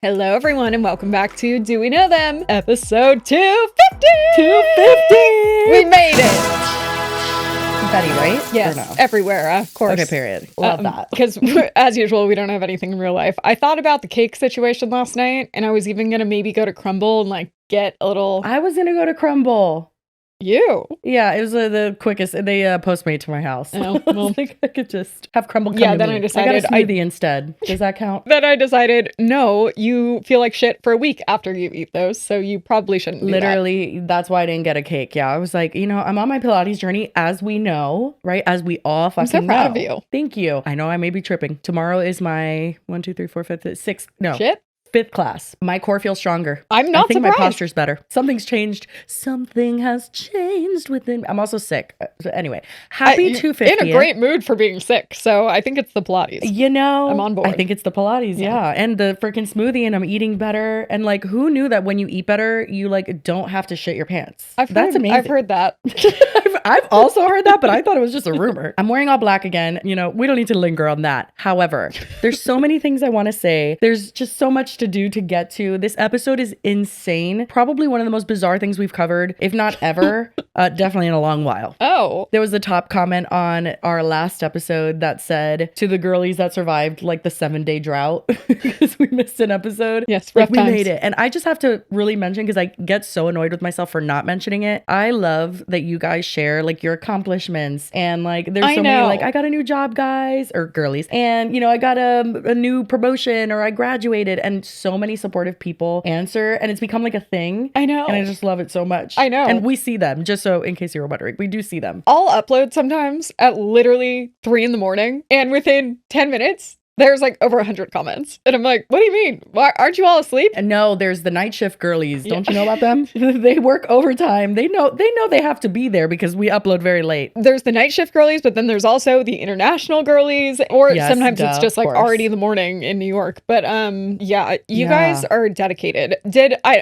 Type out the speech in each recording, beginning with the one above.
Hello, everyone, and welcome back to Do We Know Them? Episode 250! 250! We made it! Betty, right? Yes, Or no? everywhere, of course. Okay, period. Love that. Because, as usual, we don't have anything in real life. I thought about the cake situation last night, and I was even going to maybe go to Crumble and, like, get a little... I was going to go to Crumble. You? Yeah, it was the quickest. They Postmate to my house. Oh, well. I could just have Crumble come Yeah, to then me. I decided got a smoothie instead. Does that count? Then I decided, no, you feel like shit for a week after you eat those, so you probably shouldn't do Literally, that's why I didn't get a cake. Yeah, I was like, I'm on my Pilates journey, as we know, right? As we all fucking know. I'm so proud of you. Thank you. I know I may be tripping. Tomorrow is my 5th, fifth class. My core feels stronger. I'm not I think surprised. my posture's better. Something's changed. Something has changed within. I'm also sick. So anyway, happy 250. In a great mood for being sick, so I think it's the Pilates. I'm on board. I think it's the Pilates, yeah. And the freaking smoothie, and I'm eating better. And like, who knew that when you eat better, you like don't have to shit your pants? That's amazing. I've heard that. I've also heard that, but I thought it was just a rumor. I'm wearing all black again. We don't need to linger on that. However, there's so many things I want to say. There's just so much to do to get to. This episode is insane. Probably one of the most bizarre things we've covered, if not ever, definitely in a long while. Oh. There was a top comment on our last episode that said, to the girlies that survived like the 7-day drought because we missed an episode. Yes, like rough we times. made it. And I just have to really mention, because I get so annoyed with myself for not mentioning it. I love that you guys share like your accomplishments, and like there's so many like, I got a new job, guys, or girlies, and I got a new promotion, or I graduated, and so many supportive people answer, and it's become like a thing. I know. And I just love it so much. I know. And we see them, just so in case you were wondering, we do see them. I'll upload sometimes at literally 3 a.m, and within 10 minutes, there's like over 100 comments. And I'm like, what do you mean? Why aren't you all asleep? And no, there's the night shift girlies. Don't you know about them? They work overtime. They know they have to be there because we upload very late. There's the night shift girlies, but then there's also the international girlies, or sometimes it's just like already in the morning in New York. But you guys are dedicated.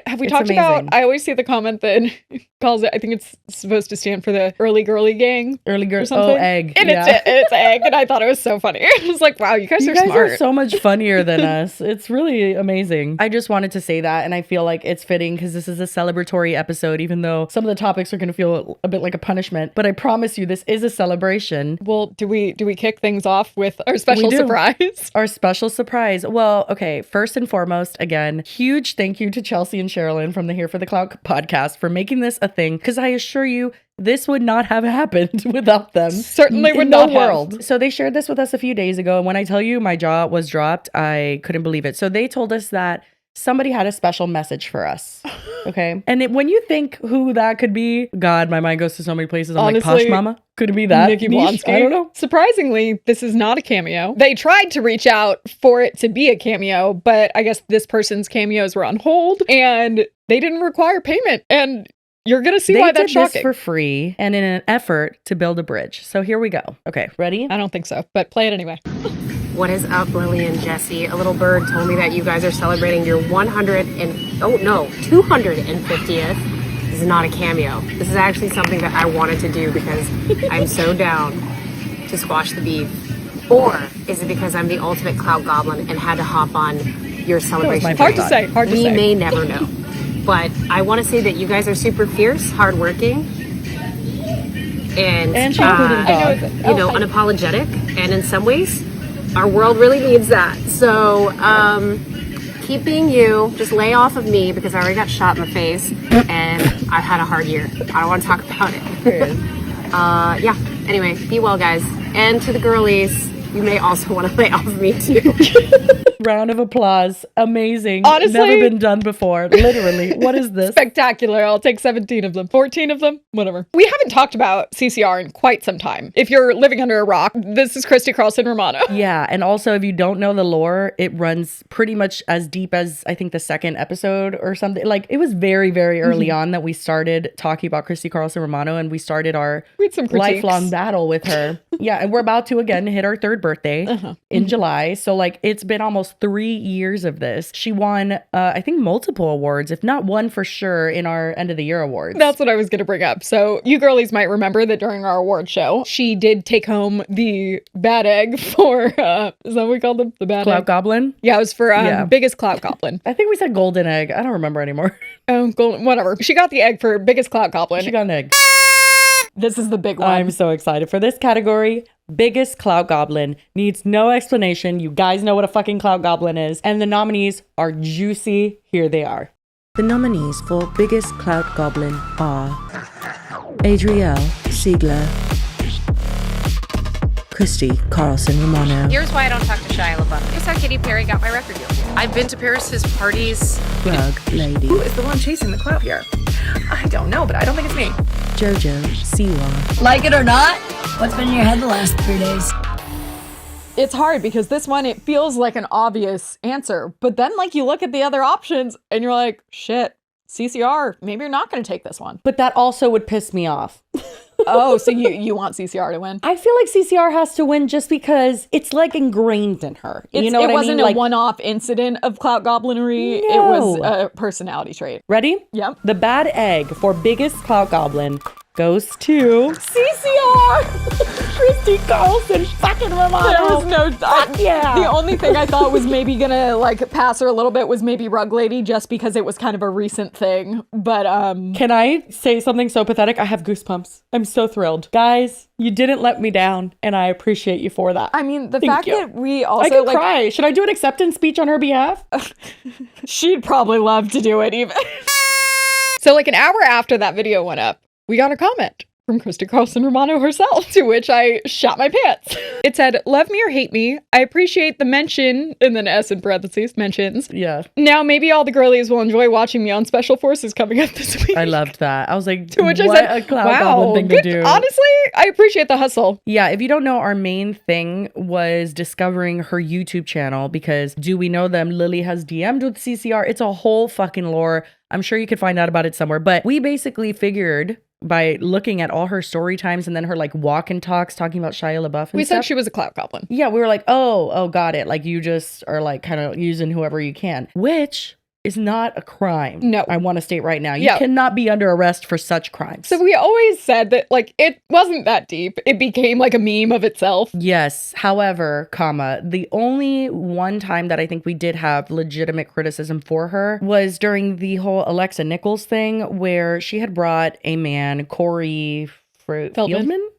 Have we talked about, I always see the comment that calls it, I think it's supposed to stand for the early girly gang. Early girl, egg. And it's egg. And I thought it was so funny. I was like, wow, you guys are smart. Are so much funnier than us. It's really amazing. I just wanted to say that, and I feel like it's fitting because this is a celebratory episode, even though some of the topics are going to feel a bit like a punishment. But I promise you, this is a celebration. Well, do we kick things off with our special surprise? Our special surprise. Well, okay. First and foremost, again, huge thank you to Chelsea and Sherilyn from the Here for the Clout podcast for making this a thing. Because I assure you, this would not have happened without them. Certainly would not have. So they shared this with us a few days ago. And when I tell you my jaw was dropped, I couldn't believe it. So they told us that somebody had a special message for us. Okay. And when you think who that could be, God, my mind goes to so many places. I'm honestly, like, Posh Mama? Could it be that? Nikki Blonsky? I don't know. Surprisingly, this is not a cameo. They tried to reach out for it to be a cameo, but I guess this person's cameos were on hold and they didn't require payment. And you're going to see why that's shocking. They did this for free and in an effort to build a bridge. So here we go. Okay, ready? I don't think so, but play it anyway. What is up, Lily and Jesse? A little bird told me that you guys are celebrating your 250th. This is not a cameo. This is actually something that I wanted to do because I'm so down to squash the beef. Or is it because I'm the ultimate clout goblin and had to hop on your celebration? Hard to say. We may never know. But I want to say that you guys are super fierce, hardworking, and unapologetic. And in some ways, our world really needs that. So keep being you. Just lay off of me because I already got shot in the face and I've had a hard year. I don't want to talk about it. Anyway, be well, guys. And to the girlies, you may also want to lay off of me too. Round of applause. Amazing. Honestly, never been done before. Literally. What is this? Spectacular. I'll take 17 of them. 14 of them. Whatever. We haven't talked about CCR in quite some time. If you're living under a rock, this is Christy Carlson Romano. Yeah. And also, if you don't know the lore, it runs pretty much as deep as I think the second episode or something. Like, it was very, very early on that we started talking about Christy Carlson Romano, and we started our lifelong battle with her. Yeah. And we're about to again hit our 3rd birthday in July. So like, it's been almost 3 years of this. She won, I think, multiple awards, if not one for sure, in our end of the year awards. That's what I was going to bring up. So you girlies might remember that during our award show, she did take home the bad egg for, is that what we called them? The bad Clout egg? Goblin? Yeah, it was for biggest clout goblin. I think we said golden egg. I don't remember anymore. Oh, golden, whatever. She got the egg for biggest clout goblin. She got an egg. This is the big one. I'm so excited for this category. Biggest clout goblin needs no explanation. You guys know what a fucking clout goblin is. And the nominees are juicy. Here they are. The nominees for Biggest Clout Goblin are Adrielle Siegler, Christy Carlson Romano, Here's why I don't talk to Shia LaBeouf. Here's how Katy Perry got my record deal. I've been to Paris's parties. Rug Lady, Who is the one chasing the clout here? I don't know, but I don't think it's me. Jojo Siwa, Like it or not, what's been in your head the last 3 days? It's hard because this one, it feels like an obvious answer. But then, like, you look at the other options and you're like, shit, CCR, maybe you're not going to take this one. But that also would piss me off. Oh, so you want CCR to win? I feel like CCR has to win just because it's like ingrained in her. You know what I mean? It wasn't a one-off incident of clout goblinery. No. It was a personality trait. Ready? Yep. The bad egg for biggest clout goblin goes to CCR. Christy Carlson fucking Romano. There was no... yeah. The only thing I thought was maybe gonna like pass her a little bit was maybe Rug Lady, just because it was kind of a recent thing. But Can I say something so pathetic? I have goosebumps. I'm so thrilled. Guys, you didn't let me down, and I appreciate you for that. I mean, the Thank fact you. that we also I could like... cry. Should I do an acceptance speech on her behalf? She'd probably love to do it even. So like an hour after that video went up, we got a comment from Christy Carlson Romano herself, to which I shot my pants. It said, love me or hate me, I appreciate the mention, and then S in parentheses, mentions. Yeah. Now maybe all the girlies will enjoy watching me on Special Forces coming up this week. I loved that. I was like, To which what I said, a cloud wow, goblin thing good. to do. Honestly, I appreciate the hustle. Yeah, if you don't know, our main thing was discovering her YouTube channel because do we know them? Lily has DM'd with CCR. It's a whole fucking lore. I'm sure you could find out about it somewhere. But we basically figured by looking at all her story times and then her like walk and talks talking about Shia LaBeouf and We stuff. said she was a clout goblin. Yeah, we were like, oh, got it. Like you just are like kind of using whoever you can, which is not a crime. No. I want to state right now. You cannot be under arrest for such crimes. So we always said that like it wasn't that deep. It became like a meme of itself. Yes. However, the only one time that I think we did have legitimate criticism for her was during the whole Alexa Nichols thing where she had brought a man, Corey Feldman.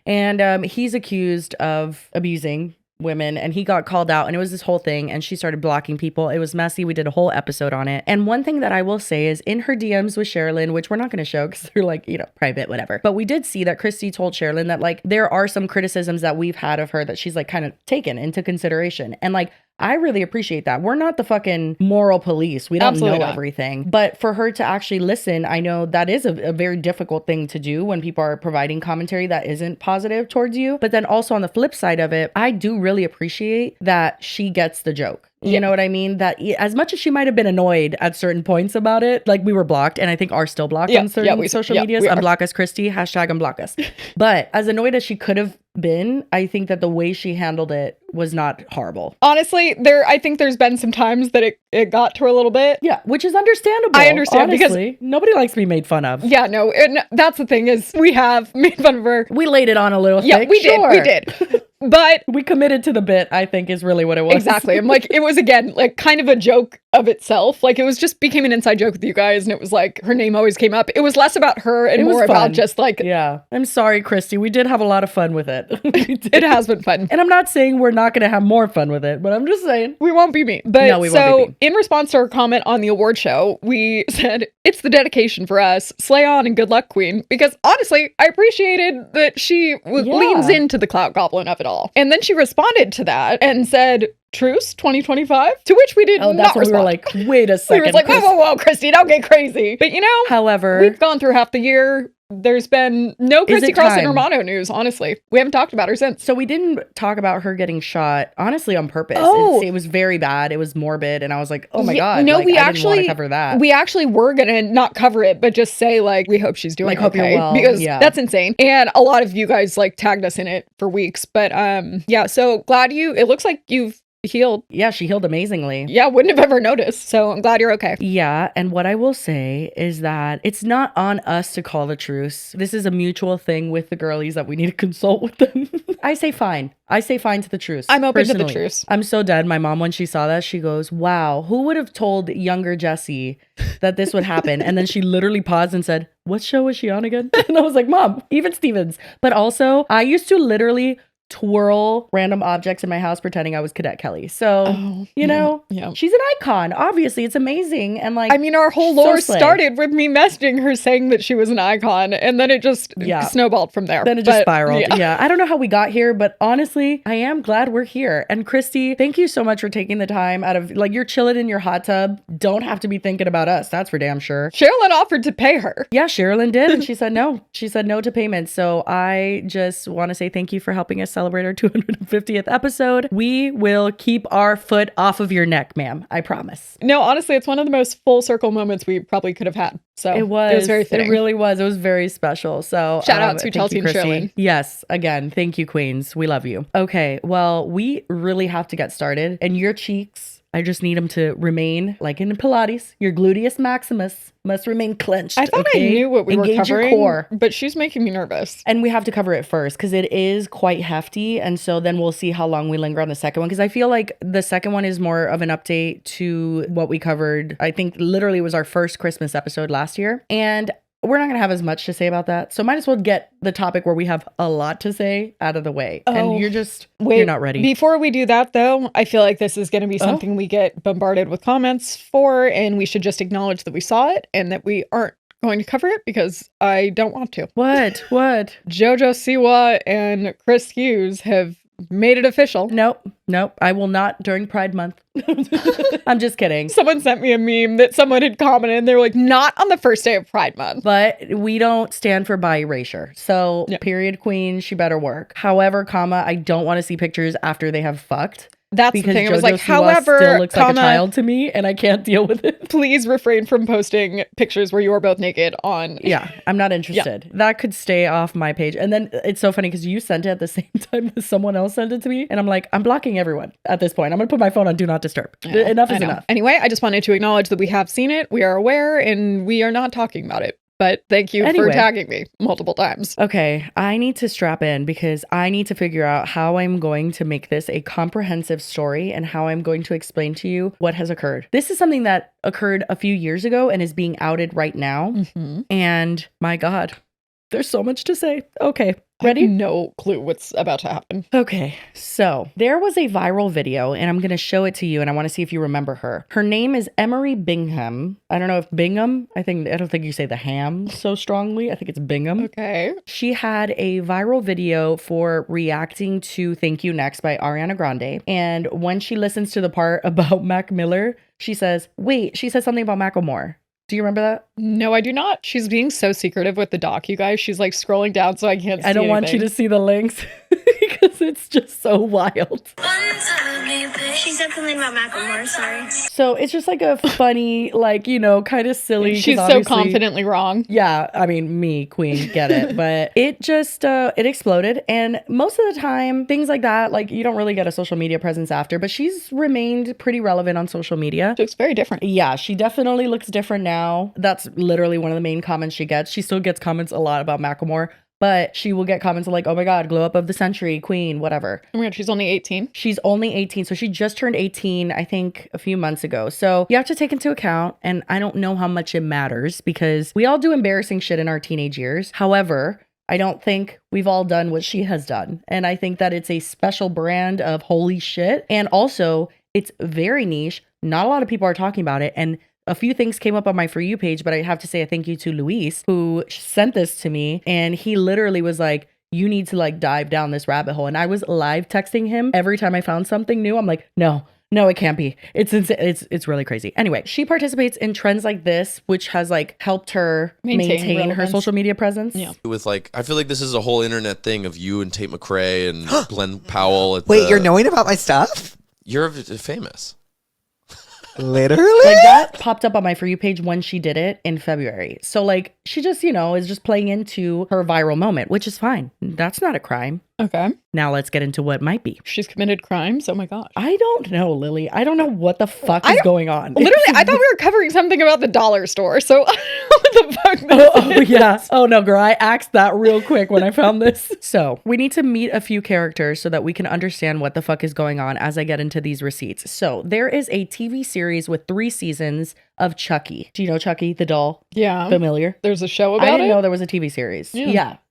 And he's accused of abusing women and he got called out and it was this whole thing and she started blocking people. It was messy. We did a whole episode on it. And one thing that I will say is in her DMs with Sherilyn, which we're not going to show because they're like, private, whatever. But we did see that Christy told Sherilyn that like there are some criticisms that we've had of her that she's like kind of taken into consideration. And like, I really appreciate that. We're not the fucking moral police. We don't Absolutely know not. everything. But for her to actually listen, I know that is a very difficult thing to do when people are providing commentary that isn't positive towards you. But then also on the flip side of it, I do really appreciate that she gets the joke. You know what I mean? That as much as she might have been annoyed at certain points about it, like we were blocked and I think are still blocked on certain social medias. Unblock us, Christy. #unblock us. But as annoyed as she could have been, I think that the way she handled it was not horrible. Honestly, I think there's been some times that it got to her a little bit. Yeah, which is understandable. I understand honestly, because nobody likes to be made fun of. Yeah, no, and that's the thing is we have made fun of her. We laid it on a little thick. We did. But we committed to the bit, I think is really what it was. Exactly. I'm like, it was again, like kind of a joke of itself. Like it was just became an inside joke with you guys. And it was like, her name always came up. It was less about her and more about just like. Yeah. I'm sorry, Christy. We did have a lot of fun with it. It has been fun. And I'm not saying we're not going to have more fun with it, but I'm just saying. We won't be mean. But no, we won't be mean. In response to our comment on the award show, we said, it's the dedication for us. Slay on and good luck, queen. Because honestly, I appreciated that she leans into the clout goblin of it all. And then she responded to that and said, truce 2025, to which we did not respond. We were like, wait a second. We were like, whoa, Christy, don't get crazy. But however, we've gone through half the year. There's been no Christy Carlson Romano news, honestly. We haven't talked about her since. So we didn't talk about her getting shot, honestly, on purpose. It was very bad. It was morbid. And I was like, oh my God. No, like, we I actually didn't want to cover that. We actually were going to not cover it, but just say like, we hope she's doing like, okay. Hope you're well. Because that's insane. And a lot of you guys like tagged us in it for weeks. But yeah, so glad it looks like you've healed. Yeah, she healed amazingly. Yeah, wouldn't have ever noticed. So I'm glad you're okay. Yeah, and what I will say is that it's not on us to call the truce. This is a mutual thing with the girlies that we need to consult with them. I say fine. I say fine to the truce. I'm open to the truce. I'm so dead. My mom, when she saw that, she goes, wow, who would have told younger Jessie that this would happen? And then she literally paused and said, what show was she on again? And I was like, Mom, even Stevens. But also, I used to literally twirl random objects in my house pretending I was Cadet Kelly. So, you know, she's an icon. Obviously, it's amazing. And like, I mean, our whole lore started with me messaging her saying that she was an icon, and then it just snowballed from there. Then it just spiraled. Yeah. I don't know how we got here, but honestly, I am glad we're here. And Christy, thank you so much for taking the time out of, like, you're chilling in your hot tub. Don't have to be thinking about us. That's for damn sure. Sherilyn offered to pay her. Yeah, Sherilyn did. And she said no. She said no to payment. So I just want to say thank you for helping us celebrate our 250th episode. We will keep our foot off of your neck, ma'am. I promise. No, honestly, it's one of the most full circle moments we probably could have had. So it was very fitting. It really was. It was very special. So shout out to Chelsea and Sherilyn. Yes. Again, thank you, queens. We love you. Okay. Well, we really have to get started. And your cheeks, I just need them to remain, like in Pilates, your gluteus maximus must remain clenched. I thought I knew what we were covering, your core. But she's making me nervous. And we have to cover it first because it is quite hefty. And so then we'll see how long we linger on the second one. Because I feel like the second one is more of an update to what we covered. I think literally was our first Christmas episode last year. And we're not going to have as much to say about that. So might as well get the topic where we have a lot to say out of the way. And you're not ready. Before we do that, though, I feel like this is going to be something we get bombarded with comments for. And we should just acknowledge that we saw it and that we aren't going to cover it because I don't want to. What? Jojo Siwa and Chris Hughes have made it official. Nope. I will not during Pride Month. I'm just kidding. Someone sent me a meme that someone had commented and they were like, not on the first day of Pride Month. But we don't stand for bi erasure. So period queen, she better work. However, I don't want to see pictures after they have fucked. That's because the thing. I was like, however, still looks like a child to me, and I can't deal with it. Please refrain from posting pictures where you are both naked on. Yeah, I'm not interested. Yeah. That could stay off my page. And then it's so funny because you sent it at the same time that someone else sent it to me, and I'm like, I'm blocking everyone at this point. I'm gonna put my phone on Do Not Disturb. Enough is enough. Anyway, I just wanted to acknowledge that we have seen it, we are aware, and we are not talking about it. But thank you for tagging me multiple times. Okay, I need to strap in because I need to figure out how I'm going to make this a comprehensive story and how I'm going to explain to you what has occurred. This is something that occurred a few years ago and is being outed right now. Mm-hmm. And my God, there's so much to say. Okay. Ready? I have no clue what's about to happen. Okay, so there was a viral video and I'm going to show it to you and I want to see if you remember her. Her name is Emery Bingham. I don't know if Bingham, I don't think you say the ham so strongly. I think it's Bingham. Okay. She had a viral video for reacting to Thank You Next by Ariana Grande. And when she listens to the part about Mac Miller, she says something about Macklemore. Do you remember that? No, I do not. She's being so secretive with the doc, you guys. She's like scrolling down so I can't see I don't want you to see the links because it's just so wild. She said something about Macklemore, sorry. So it's just like a funny, like, you know, kind of silly. She's so confidently wrong. Yeah, I mean, me, queen, get it. But it just, it exploded. And most of the time, things like that, like you don't really get a social media presence after, but she's remained pretty relevant on social media. She looks very different. Yeah, she definitely looks different now. That's literally one of the main comments she gets. She still gets comments a lot about Macklemore. But she will get comments like, oh my God, glow up of the century, queen, whatever. Oh my God, she's only 18. She's only 18. So she just turned 18, I think, a few months ago. So you have to take into account, and I don't know how much it matters because we all do embarrassing shit in our teenage years. However, I don't think we've all done what she has done. And I think that it's a special brand of holy shit. And also, it's very niche. Not a lot of people are talking about it. And a few things came up on my For You page, but I have to say a thank you to Luis, who sent this to me. And he literally was like, you need to like dive down this rabbit hole. And I was live texting him every time I found something new. I'm like, no, it can't be. It's really crazy. Anyway, she participates in trends like this, which has like helped her maintain her social media presence. Yeah. With like, I feel like this is a whole internet thing of you and Tate McRae and Glenn Powell. Wait, you're knowing about my stuff? You're famous. Literally? Like that popped up on my For You page when she did it in February. So like she just, you know, is just playing into her viral moment, which is fine. That's not a crime. Okay. Now let's get into what might be. She's committed crimes? Oh my gosh. I don't know, Lily. I don't know what the fuck is going on. Literally, I thought we were covering something about the dollar store. So what the fuck oh yeah. Oh no, girl. I axed that real quick when I found this. So we need to meet a few characters so that we can understand what the fuck is going on as I get into these receipts. So there is a TV series with 3 seasons of Chucky. Do you know Chucky, the doll? Yeah. Familiar? There's a show about it? I didn't know there was a TV series.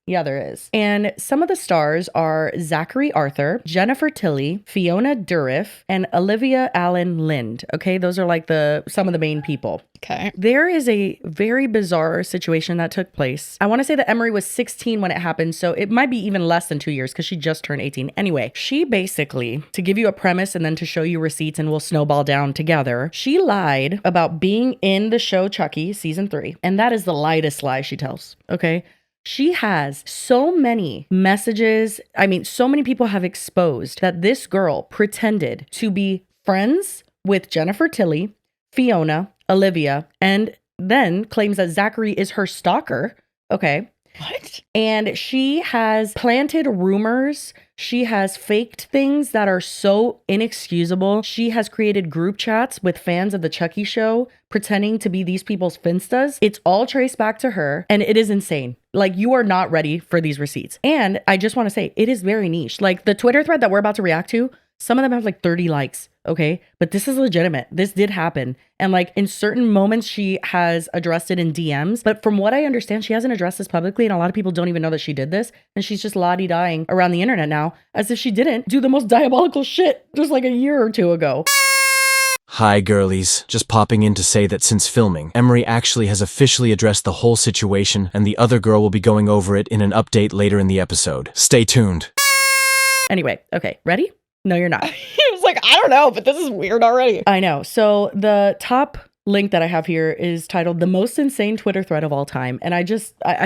Yeah, there is. And some of the stars are Zachary Arthur, Jennifer Tilly, Fiona Dourif, and Olivia Allen Lind. Okay, those are like some of the main people. Okay. There is a very bizarre situation that took place. I want to say that Emery was 16 when it happened, so it might be even less than 2 years because she just turned 18. Anyway, she basically, to give you a premise and then to show you receipts and we'll snowball down together, she lied about being in the show Chucky season 3. And that is the lightest lie she tells. Okay. She has so many messages. I mean, so many people have exposed that this girl pretended to be friends with Jennifer Tilly, Fiona, Olivia, and then claims that Zachary is her stalker. Okay. What? And she has planted rumors. She has faked things that are so inexcusable. She has created group chats with fans of the Chucky show, pretending to be these people's finstas. It's all traced back to her, and it is insane. Like, you are not ready for these receipts. And I just want to say, it is very niche. Like, the Twitter thread that we're about to react to, some of them have like 30 likes, okay? But this is legitimate. This did happen. And like in certain moments, she has addressed it in DMs. But from what I understand, she hasn't addressed this publicly. And a lot of people don't even know that she did this. And she's just la-di-dying around the internet now as if she didn't do the most diabolical shit just like a year or 2 ago. Hi, girlies. Just popping in to say that since filming, Emery actually has officially addressed the whole situation, and the other girl will be going over it in an update later in the episode. Stay tuned. Anyway, okay, ready? No, you're not. He was like, I don't know, but this is weird already. I know. So the top link that I have here is titled The Most Insane Twitter Thread of All Time. And I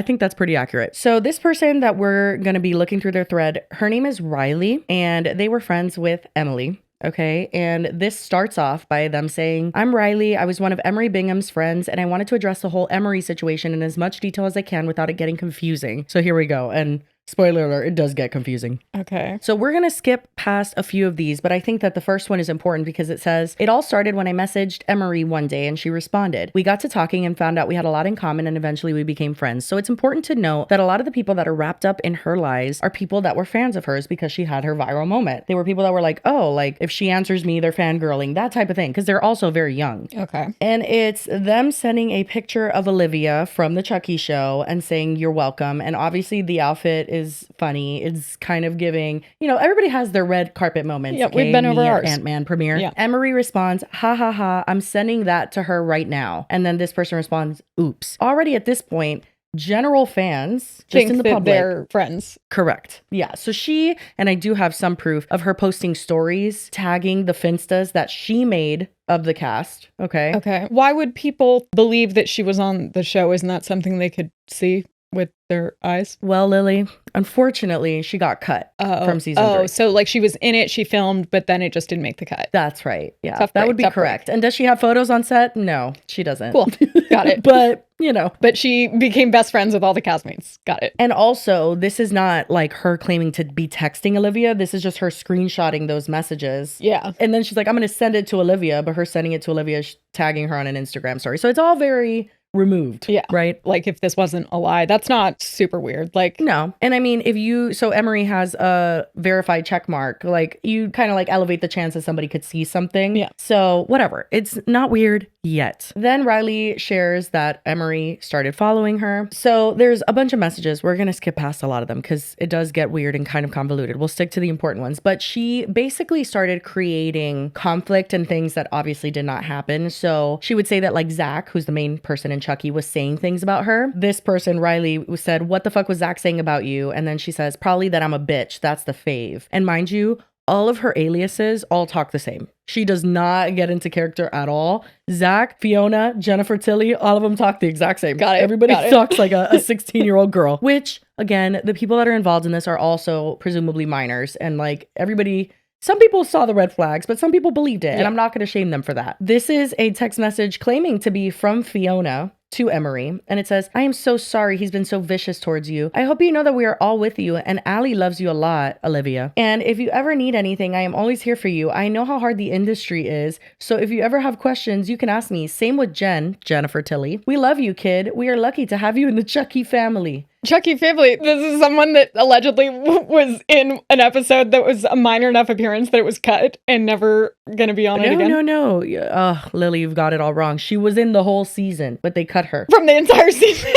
think that's pretty accurate. So this person that we're going to be looking through their thread, her name is Riley, and they were friends with Emily. Okay, and this starts off by them saying, I'm Riley. I was one of Emery Bingham's friends, and I wanted to address the whole Emery situation in as much detail as I can without it getting confusing. So here we go. And spoiler alert, it does get confusing. Okay. So we're going to skip past a few of these, but I think that the first one is important because it says, it all started when I messaged Emery one day and she responded. We got to talking and found out we had a lot in common and eventually we became friends. So it's important to note that a lot of the people that are wrapped up in her lies are people that were fans of hers because she had her viral moment. They were people that were like, oh, like if she answers me, they're fangirling, that type of thing, because they're also very young. Okay. And it's them sending a picture of Olivia from the Chucky show and saying, you're welcome. And obviously the outfit is funny. It's kind of giving, you know, everybody has their red carpet moments. Yeah, we've been over ours. Ant-Man premiere. Yeah. Emery responds, ha ha ha, I'm sending that to her right now. And then this person responds, oops. Already at this point, general fans think just in the that public, they're friends. Correct. Yeah. So she, and I do have some proof of her posting stories, tagging the finstas that she made of the cast. Okay. Okay. Why would people believe that she was on the show? Isn't that something they could see with their eyes? Well, Lily, unfortunately, she got cut from season 3. Oh, so like she was in it, she filmed, but then it just didn't make the cut. That's right. Yeah, tough that break, would be correct. Break. And does she have photos on set? No, she doesn't. Cool. Got it. But, you know. But she became best friends with all the castmates. Got it. And also, this is not like her claiming to be texting Olivia. This is just her screenshotting those messages. Yeah. And then she's like, I'm going to send it to Olivia, but her sending it to Olivia, tagging her on an Instagram story. So it's all very removed. Yeah. Right. Like if this wasn't a lie, that's not super weird. Like, no. And I mean, so Emery has a verified check mark, like you kind of like elevate the chance that somebody could see something. Yeah. So whatever. It's not weird yet. Then Riley shares that Emery started following her. So there's a bunch of messages. We're going to skip past a lot of them because it does get weird and kind of convoluted. We'll stick to the important ones. But she basically started creating conflict and things that obviously did not happen. So she would say that like Zach, who's the main person in Chucky, was saying things about her. This person, Riley, said, what the fuck was Zach saying about you? And then she says, probably that I'm a bitch. That's the fave. And mind you, all of her aliases all talk the same. She does not get into character at all. Zach, Fiona, Jennifer Tilly, all of them talk the exact same. Got it. Everybody talks like a 16-year-old girl, which again, the people that are involved in this are also presumably minors. And like everybody, some people saw the red flags, but some people believed it. Yeah. And I'm not going to shame them for that. This is a text message claiming to be from Fiona to Emery, and it says, I am so sorry he's been so vicious towards you. I hope you know that we are all with you, and Allie loves you a lot, Olivia. And if you ever need anything, I am always here for you. I know how hard the industry is, so if you ever have questions, you can ask me. Same with Jennifer Tilly. We love you, kid. We are lucky to have you in the Chucky family. Chucky family. This is someone that allegedly was in an episode that was a minor enough appearance that it was cut and never going to be on it again. No. Lily, you've got it all wrong. She was in the whole season, but they cut her. From the entire season.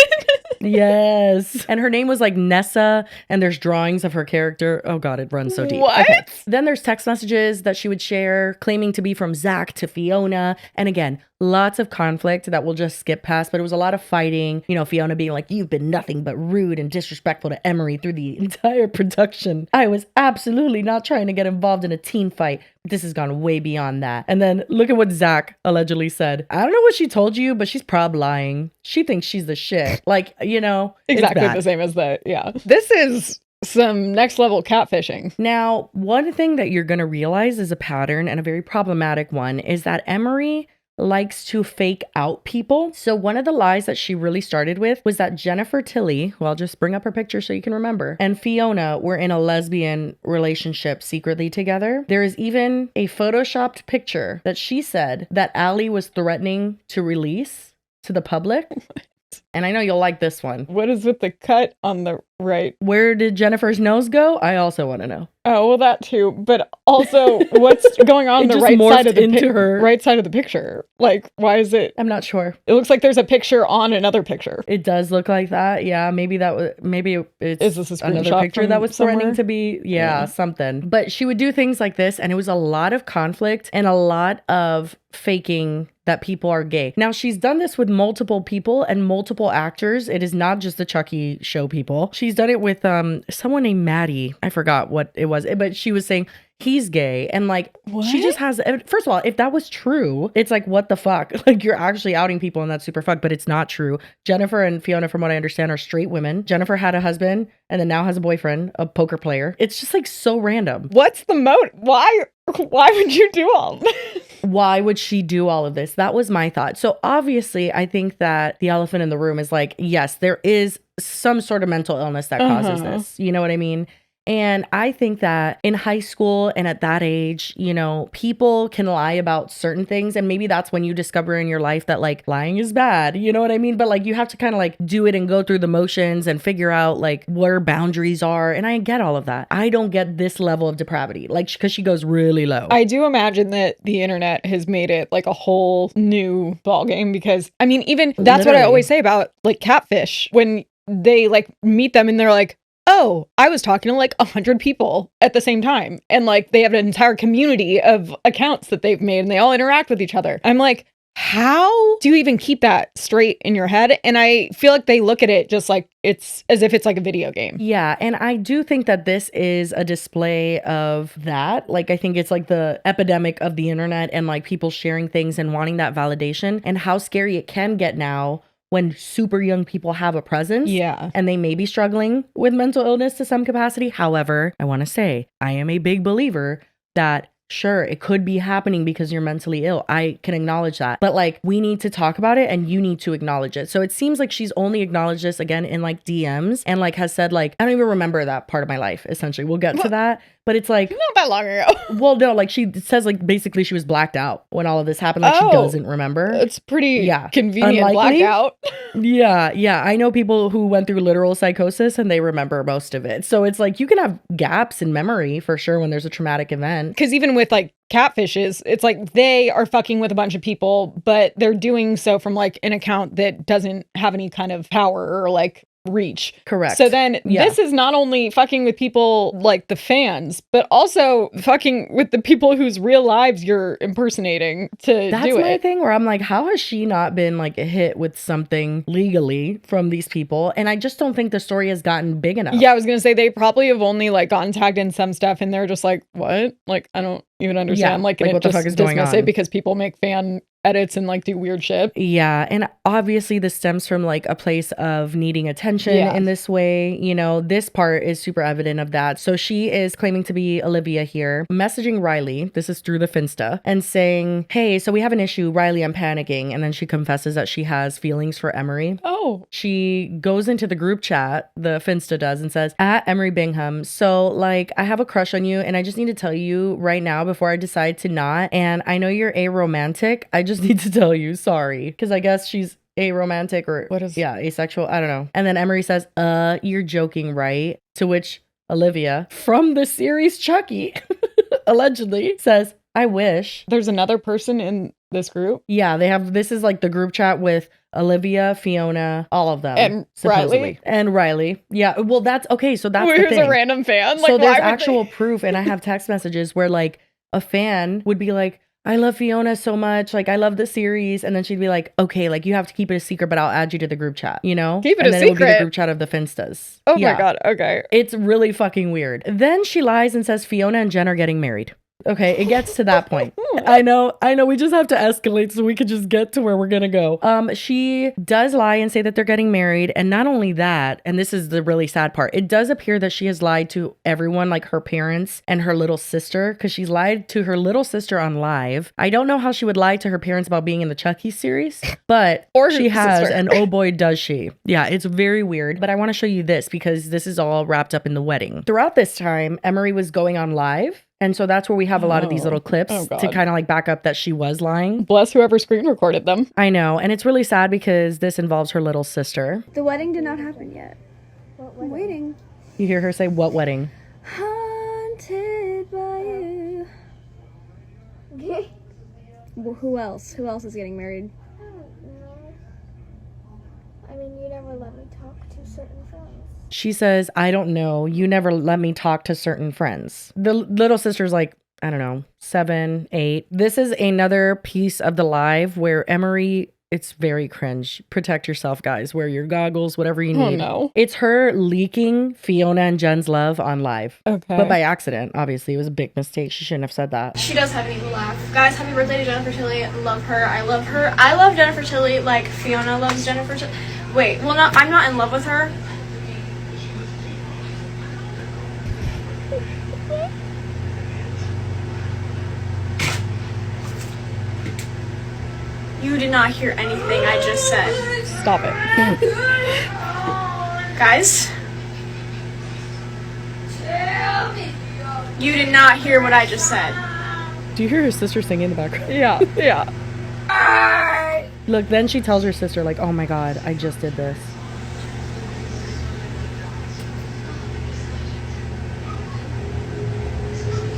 Yes. And her name was like Nessa, and there's drawings of her character. Oh God, it runs so deep. What? Okay. Then there's text messages that she would share claiming to be from Zach to Fiona. And again, lots of conflict that we'll just skip past, but it was a lot of fighting. You know, Fiona being like, you've been nothing but rude and disrespectful to Emery through the entire production. I was absolutely not trying to get involved in a teen fight. This has gone way beyond that. And then look at what Zach allegedly said. I don't know what she told you, but she's prob lying. She thinks she's the shit. Like, you know, exactly the same as that. Yeah. This is some next level catfishing. Now, one thing that you're going to realize is a pattern, and a very problematic one, is that Emery likes to fake out people. So one of the lies that she really started with was that Jennifer Tilly, who I'll just bring up her picture so you can remember, and Fiona were in a lesbian relationship secretly together. There is even a photoshopped picture that she said that Allie was threatening to release to the public. And I know you'll like this one. What is with the cut on the right? Where did Jennifer's nose go? I also want to know. Oh, well, that too. But also, what's going on the right side of the right side of the picture? Like, why is it? I'm not sure. It looks like there's a picture on another picture. It does look like that. Yeah, maybe it's is this a another picture that was somewhere? threatening to be something. But she would do things like this, and it was a lot of conflict and a lot of faking that people are gay. Now, she's done this with multiple people and multiple actors. It is not just the Chucky show people. She's done it with someone named Maddie. I forgot what it was, but she was saying he's gay, and like what? She just has, first of all, if that was true, it's like, what the fuck? Like, you're actually outing people, and that's super fucked, but it's not true. Jennifer and Fiona, from what I understand, are straight women. Jennifer had a husband and then now has a boyfriend, a poker player. It's just like so random. What's the motive? Why would you do all this? Why would she do all of this? That was my thought. So obviously, I think that the elephant in the room is like, yes, there is some sort of mental illness that causes this. You know what I mean? And I think that in high school and at that age, you know, people can lie about certain things. And maybe that's when you discover in your life that like lying is bad. You know what I mean? But like you have to kind of like do it and go through the motions and figure out like where boundaries are. And I get all of that. I don't get this level of depravity, like because she goes really low. I do imagine that the internet has made it like a whole new ballgame, because I mean, even that's what I always say about like catfish, when they like meet them and they're like, oh, I was talking to like 100 people at the same time. And like they have an entire community of accounts that they've made and they all interact with each other. I'm like, how do you even keep that straight in your head? And I feel like they look at it just like it's as if it's like a video game. Yeah. And I do think that this is a display of that. Like, I think it's like the epidemic of the internet and like people sharing things and wanting that validation, and how scary it can get now when super young people have a presence. Yeah. And they may be struggling with mental illness to some capacity. However, I want to say, I am a big believer that sure, it could be happening because you're mentally ill. I can acknowledge that. But like, we need to talk about it and you need to acknowledge it. So it seems like she's only acknowledged this again in like DMs and like has said like, I don't even remember that part of my life, essentially. We'll get to that. But it's like, not that long ago. Well, no, like she says like basically she was blacked out when all of this happened. Like she doesn't remember. It's pretty convenient. Unlikely. Blackout. Yeah. I know people who went through literal psychosis and they remember most of it. So it's like you can have gaps in memory for sure when there's a traumatic event. Because even with like catfishes, it's like they are fucking with a bunch of people, but they're doing so from like an account that doesn't have any kind of power or like reach. Correct. So then this is not only fucking with people like the fans, but also fucking with the people whose real lives you're impersonating to do it. That's my thing, where I'm like, how has she not been like hit with something legally from these people? And I just don't think the story has gotten big enough. Yeah, I was gonna say they probably have only like gotten tagged in some stuff and they're just like, what? Like, I don't even understand. Like what the fuck is going on? It because people make fan edits and like do weird shit. Yeah, and obviously this stems from like a place of needing attention in this way. You know, this part is super evident of that. So she is claiming to be Olivia here, messaging Riley. This is through the Finsta, and saying, "Hey, so we have an issue, Riley. I'm panicking." And then she confesses that she has feelings for Emery. Oh, she goes into the group chat, the Finsta does, and says, "At Emery Bingham, so like I have a crush on you, and I just need to tell you right now before I decide to not. And I know you're aromantic. I just need to tell you, sorry." Because I guess she's aromantic or asexual. I don't know. And then Emery says, "You're joking, right?" To which Olivia from the series Chucky allegedly says, "I wish." There's another person in this group. Yeah, they have. This is like the group chat with Olivia, Fiona, all of them, and Riley. And Riley. Yeah. Well, that's okay. So that's the thing. A random fan. Like, so there's actual proof, and I have text messages where like a fan would be like, "I love Fiona so much. Like, I love the series." And then she'd be like, "Okay, like you have to keep it a secret, but I'll add you to the group chat, you know?" Keep it and a then secret. It would be the group chat of the Finstas. Oh my God. Okay. It's really fucking weird. Then she lies and says Fiona and Jen are getting married. Okay, it gets to that point. I know. We just have to escalate so we can just get to where we're gonna go. She does lie and say that they're getting married, and not only that, and this is the really sad part, it does appear that she has lied to everyone, like her parents and her little sister, because she's lied to her little sister on live. I don't know how she would lie to her parents about being in the Chucky series, but she has, sister. And oh boy, does she. Yeah, it's very weird, but I want to show you this because this is all wrapped up in the wedding. Throughout this time, Emery was going on live. And so that's where we have a lot of these little clips to kind of like back up that she was lying. Bless whoever screen recorded them. I know. And it's really sad because this involves her little sister. The wedding did not happen yet. I'm waiting. You hear her say, "What wedding?" Haunted by you. Okay. Well, who else? Who else is getting married? I don't know. I mean, you never let me talk to certain friends. She says, "I don't know. You never let me talk to certain friends." The little sister's like, I don't know, 7, 8. This is another piece of the live where Emery, it's very cringe. Protect yourself, guys. Wear your goggles, whatever you need. Oh, no. It's her leaking Fiona and Jen's love on live. Okay. But by accident, obviously. It was a big mistake. She shouldn't have said that. She does have an evil laugh. Guys, happy birthday to Jennifer Tilly. Love her. I love her. I love Jennifer Tilly like Fiona loves Jennifer Tilly. Wait, well, no, I'm not in love with her. You did not hear anything I just said. Stop it. Guys? You did not hear what I just said. Do you hear her sister singing in the background? Yeah, yeah. Look, then she tells her sister, like, "Oh my God, I just did this."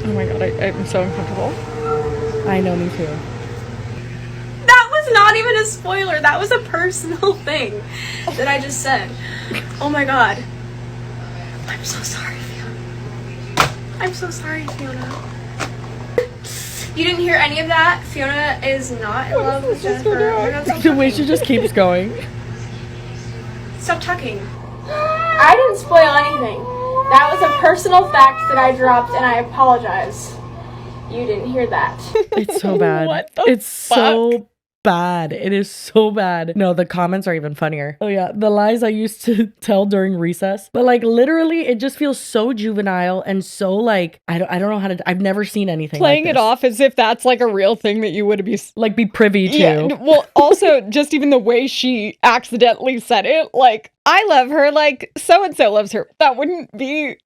Oh my God, I'm so uncomfortable. I know, me too. That was not even a spoiler. That was a personal thing that I just said. Oh my God. I'm so sorry, Fiona. I'm so sorry, Fiona. You didn't hear any of that? Fiona is not in love with Jennifer. The way she just keeps going. Stop talking. I didn't spoil anything. That was a personal fact that I dropped, and I apologize. You didn't hear that. It's so bad. What the It's fuck? so bad. It is so bad. No, the comments are even funnier. Oh yeah, the lies I used to tell during recess. But like literally, it just feels so juvenile and so like I don't know how to. I've never seen anything playing like it off as if that's like a real thing that you would be privy to. Yeah. Well, also just even the way she accidentally said it, like, "I love her, like so and so loves her." That wouldn't be.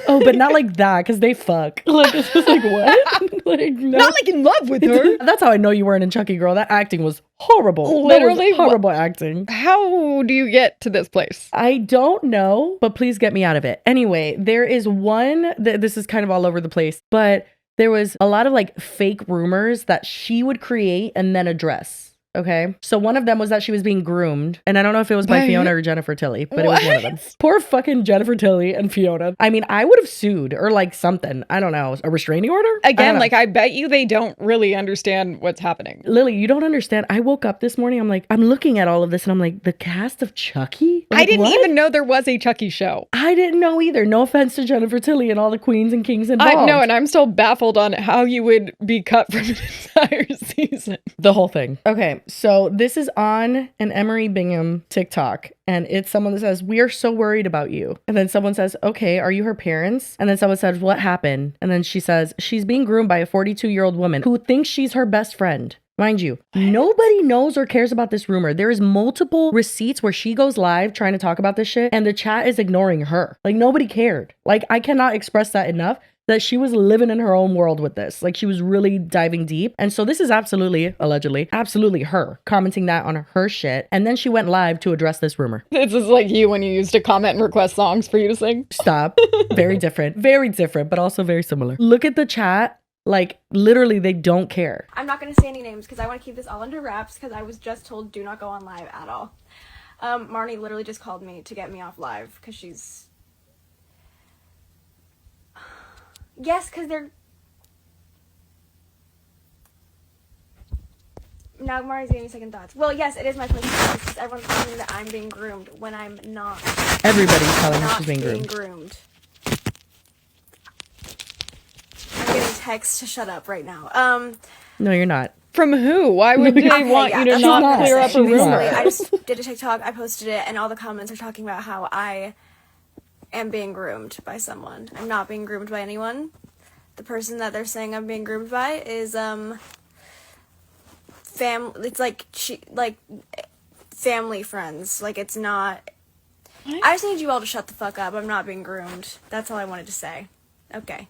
Oh, but not like that, because they fuck. Like, it's just like, what? Like, no. Not like in love with her. That's how I know you weren't in Chucky, girl. That acting was horrible. Literally horrible acting. How do you get to this place? I don't know, but please get me out of it. Anyway, there is one, this is kind of all over the place, but there was a lot of like fake rumors that she would create and then address. Okay. So one of them was that she was being groomed. And I don't know if it was by Fiona or Jennifer Tilly, but it was one of them. Poor fucking Jennifer Tilly and Fiona. I mean, I would have sued or like something. I don't know. A restraining order? Again, like I bet you they don't really understand what's happening. Lily, you don't understand. I woke up this morning. I'm like, I'm looking at all of this and I'm like, the cast of Chucky? Like, I didn't even know there was a Chucky show. I didn't know either. No offense to Jennifer Tilly and all the queens and kings involved. I know, and I'm still baffled on how you would be cut from an entire season. The whole thing. Okay, so this is on an Emery Bingham TikTok, and it's someone that says, "We are so worried about you." And then someone says, "Okay, are you her parents?" And then someone says, "What happened?" And then she says, "She's being groomed by a 42-year-old woman who thinks she's her best friend." Mind you, nobody knows or cares about this rumor. There is multiple receipts where she goes live trying to talk about this shit, and the chat is ignoring her. Like, nobody cared. Like, I cannot express that enough, that she was living in her own world with this. Like, she was really diving deep. And so this is absolutely, allegedly, absolutely her commenting that on her shit. And then she went live to address this rumor. This is like you when you used to comment and request songs for you to sing. Stop. Very different, but also very similar. Look at the chat. Like, literally, they don't care. I'm not going to say any names because I want to keep this all under wraps because I was just told do not go on live at all. Marnie literally just called me to get me off live because she's... Yes, because they're... Now Marnie's giving me second thoughts. Well, yes, it is my place to say this because everyone's telling me that I'm being groomed when I'm not. Everybody's telling me she's being groomed. I'm getting texts to shut up right now. No, you're not. From who? Why would they want you to not clear up a rumor? I just did a TikTok, I posted it, and all the comments are talking about how I am being groomed by someone. I'm not being groomed by anyone. The person that they're saying I'm being groomed by is it's like family friends. Like, it's not... What? I just need you all to shut the fuck up. I'm not being groomed. That's all I wanted to say. Okay.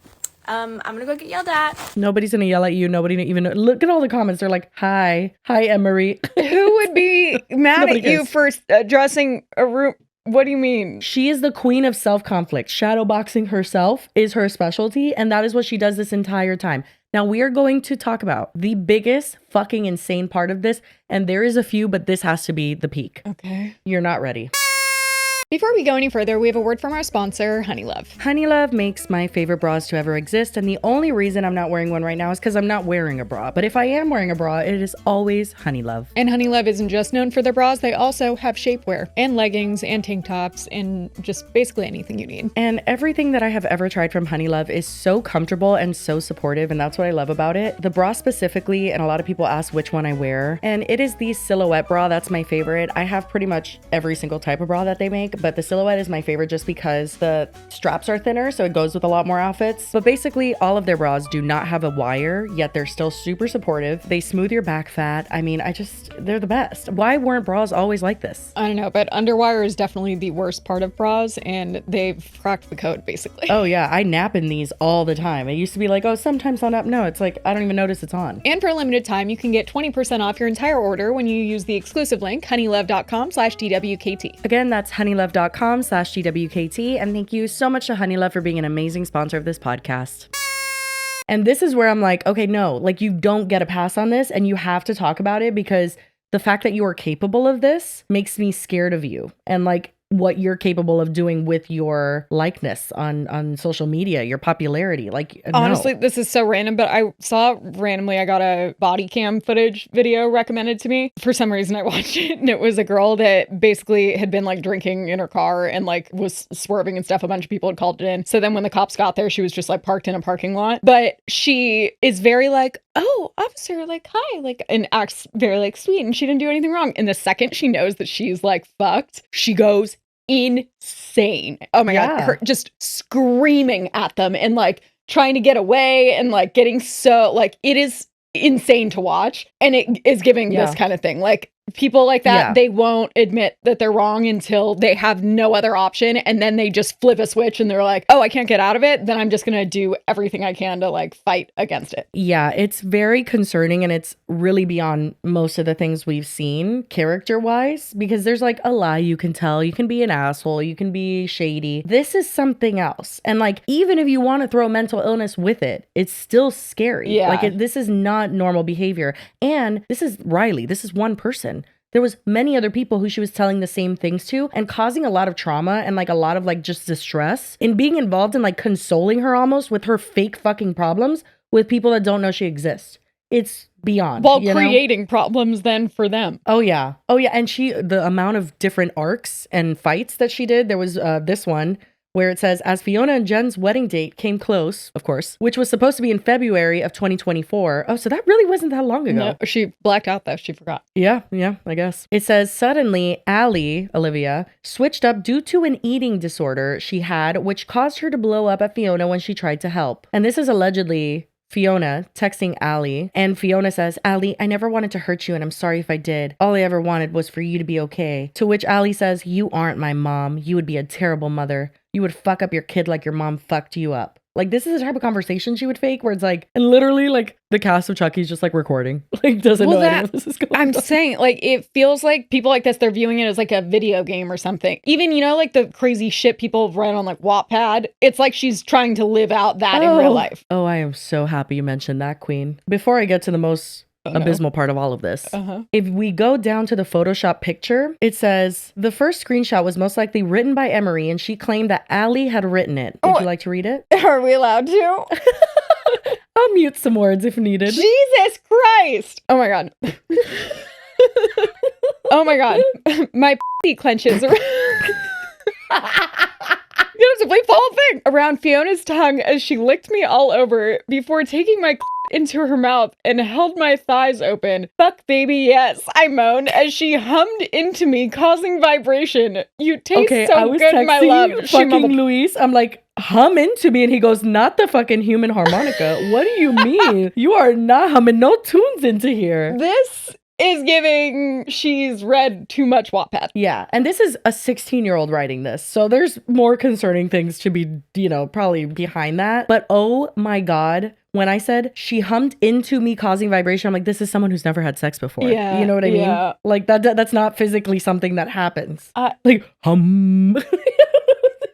I'm gonna go get yelled at. Nobody's gonna yell at you. Nobody even look at all the comments. They're like, "Hi, Emery." Who would be mad at you for addressing a room? What do you mean? She is the queen of self-conflict. Shadowboxing herself is her specialty, and that is what she does this entire time. Now, we are going to talk about the biggest fucking insane part of this, and there is a few, but this has to be the peak. Okay. You're not ready. Before we go any further, we have a word from our sponsor, Honeylove. Honeylove makes my favorite bras to ever exist, and the only reason I'm not wearing one right now is because I'm not wearing a bra. But if I am wearing a bra, it is always Honeylove. And Honeylove isn't just known for their bras, they also have shapewear and leggings and tank tops and just basically anything you need. And everything that I have ever tried from Honeylove is so comfortable and so supportive, and that's what I love about it. The bra specifically, and a lot of people ask which one I wear, and it is the silhouette bra. That's my favorite. I have pretty much every single type of bra that they make, but the silhouette is my favorite just because the straps are thinner, so it goes with a lot more outfits. But basically, all of their bras do not have a wire, yet they're still super supportive. They smooth your back fat. I mean, they're the best. Why weren't bras always like this? I don't know, but underwire is definitely the worst part of bras, and they've cracked the code, basically. Oh yeah, I nap in these all the time. It used to be like, oh, sometimes I'll nap. No, it's like, I don't even notice it's on. And for a limited time, you can get 20% off your entire order when you use the exclusive link, honeylove.com/DWKT. Again, that's honeylove.com/DWKT, and thank you so much to Honeylove for being an amazing sponsor of this podcast. And this is where I'm like, okay, no, like, you don't get a pass on this, and you have to talk about it, because the fact that you are capable of this makes me scared of you, and like what you're capable of doing with your likeness on social media, your popularity. Like, honestly, this is so random, but I saw randomly, I got a body cam footage video recommended to me. For some reason I watched it, and it was a girl that basically had been like drinking in her car and like was swerving and stuff. A bunch of people had called it in. So then when the cops got there, she was just like parked in a parking lot. But she is very like, oh, officer, like, hi, like, and acts very like sweet, and she didn't do anything wrong. And the second she knows that she's like fucked, she goes insane. Oh my God. Her just screaming at them and like trying to get away and like getting so like, it is insane to watch. And it is giving this kind of thing. Like, people like that, they won't admit that they're wrong until they have no other option. And then they just flip a switch and they're like, oh, I can't get out of it. Then I'm just going to do everything I can to like fight against it. Yeah, it's very concerning, and it's really beyond most of the things we've seen character wise, because there's like a lie you can tell. You can be an asshole. You can be shady. This is something else. And like, even if you want to throw mental illness with it, it's still scary. Yeah. Like this is not normal behavior. And this is Riley. This is one person. There was many other people who she was telling the same things to and causing a lot of trauma and like a lot of like just distress in being involved in like consoling her almost with her fake fucking problems with people that don't know she exists. It's beyond. While creating problems then for them. Oh yeah. And the amount of different arcs and fights that she did, there was this one where it says, as Fiona and Jen's wedding date came close, of course, which was supposed to be in February of 2024. Oh, so that really wasn't that long ago. No, she blacked out though. She forgot. Yeah, I guess. It says, suddenly, Olivia, switched up due to an eating disorder she had, which caused her to blow up at Fiona when she tried to help. And this is allegedly Fiona texting Allie, and Fiona says, Allie, I never wanted to hurt you, and I'm sorry if I did. All I ever wanted was for you to be okay. To which Allie says, you aren't my mom. You would be a terrible mother. You would fuck up your kid like your mom fucked you up. Like, this is the type of conversation she would fake where it's like, and literally like the cast of Chucky's just like recording, like doesn't know any of this is going on. I'm saying, like, it feels like people like this, they're viewing it as like a video game or something. Even, you know, like the crazy shit people write on like Wattpad. It's like she's trying to live out that in real life. Oh, I am so happy you mentioned that, Queen. Before I get to the most abysmal part of all of this. If we go down to the Photoshop picture, it says the first screenshot was most likely written by Emery, and she claimed that Allie had written it. Would you like to read it? Are we allowed to? I'll mute some words if needed. Jesus Christ! Oh my god. Oh my god. My clenches. Beautifully fall thing around Fiona's tongue as she licked me all over before taking my into her mouth and held my thighs open. Fuck baby, yes, I moaned as she hummed into me, causing vibration. You taste so good, my love. Fucking Luis, I'm like, hum into me, and he goes, not the fucking human harmonica. What do you mean? You are not humming no tunes into here. This is giving she's read too much Wattpad. Yeah, and this is a 16-year-old writing this, so there's more concerning things to be, you know, probably behind that. But oh my god, when I said she hummed into me, causing vibration, I'm like, this is someone who's never had sex before. Yeah, you know what I mean? Like that's not physically something that happens. Like hum.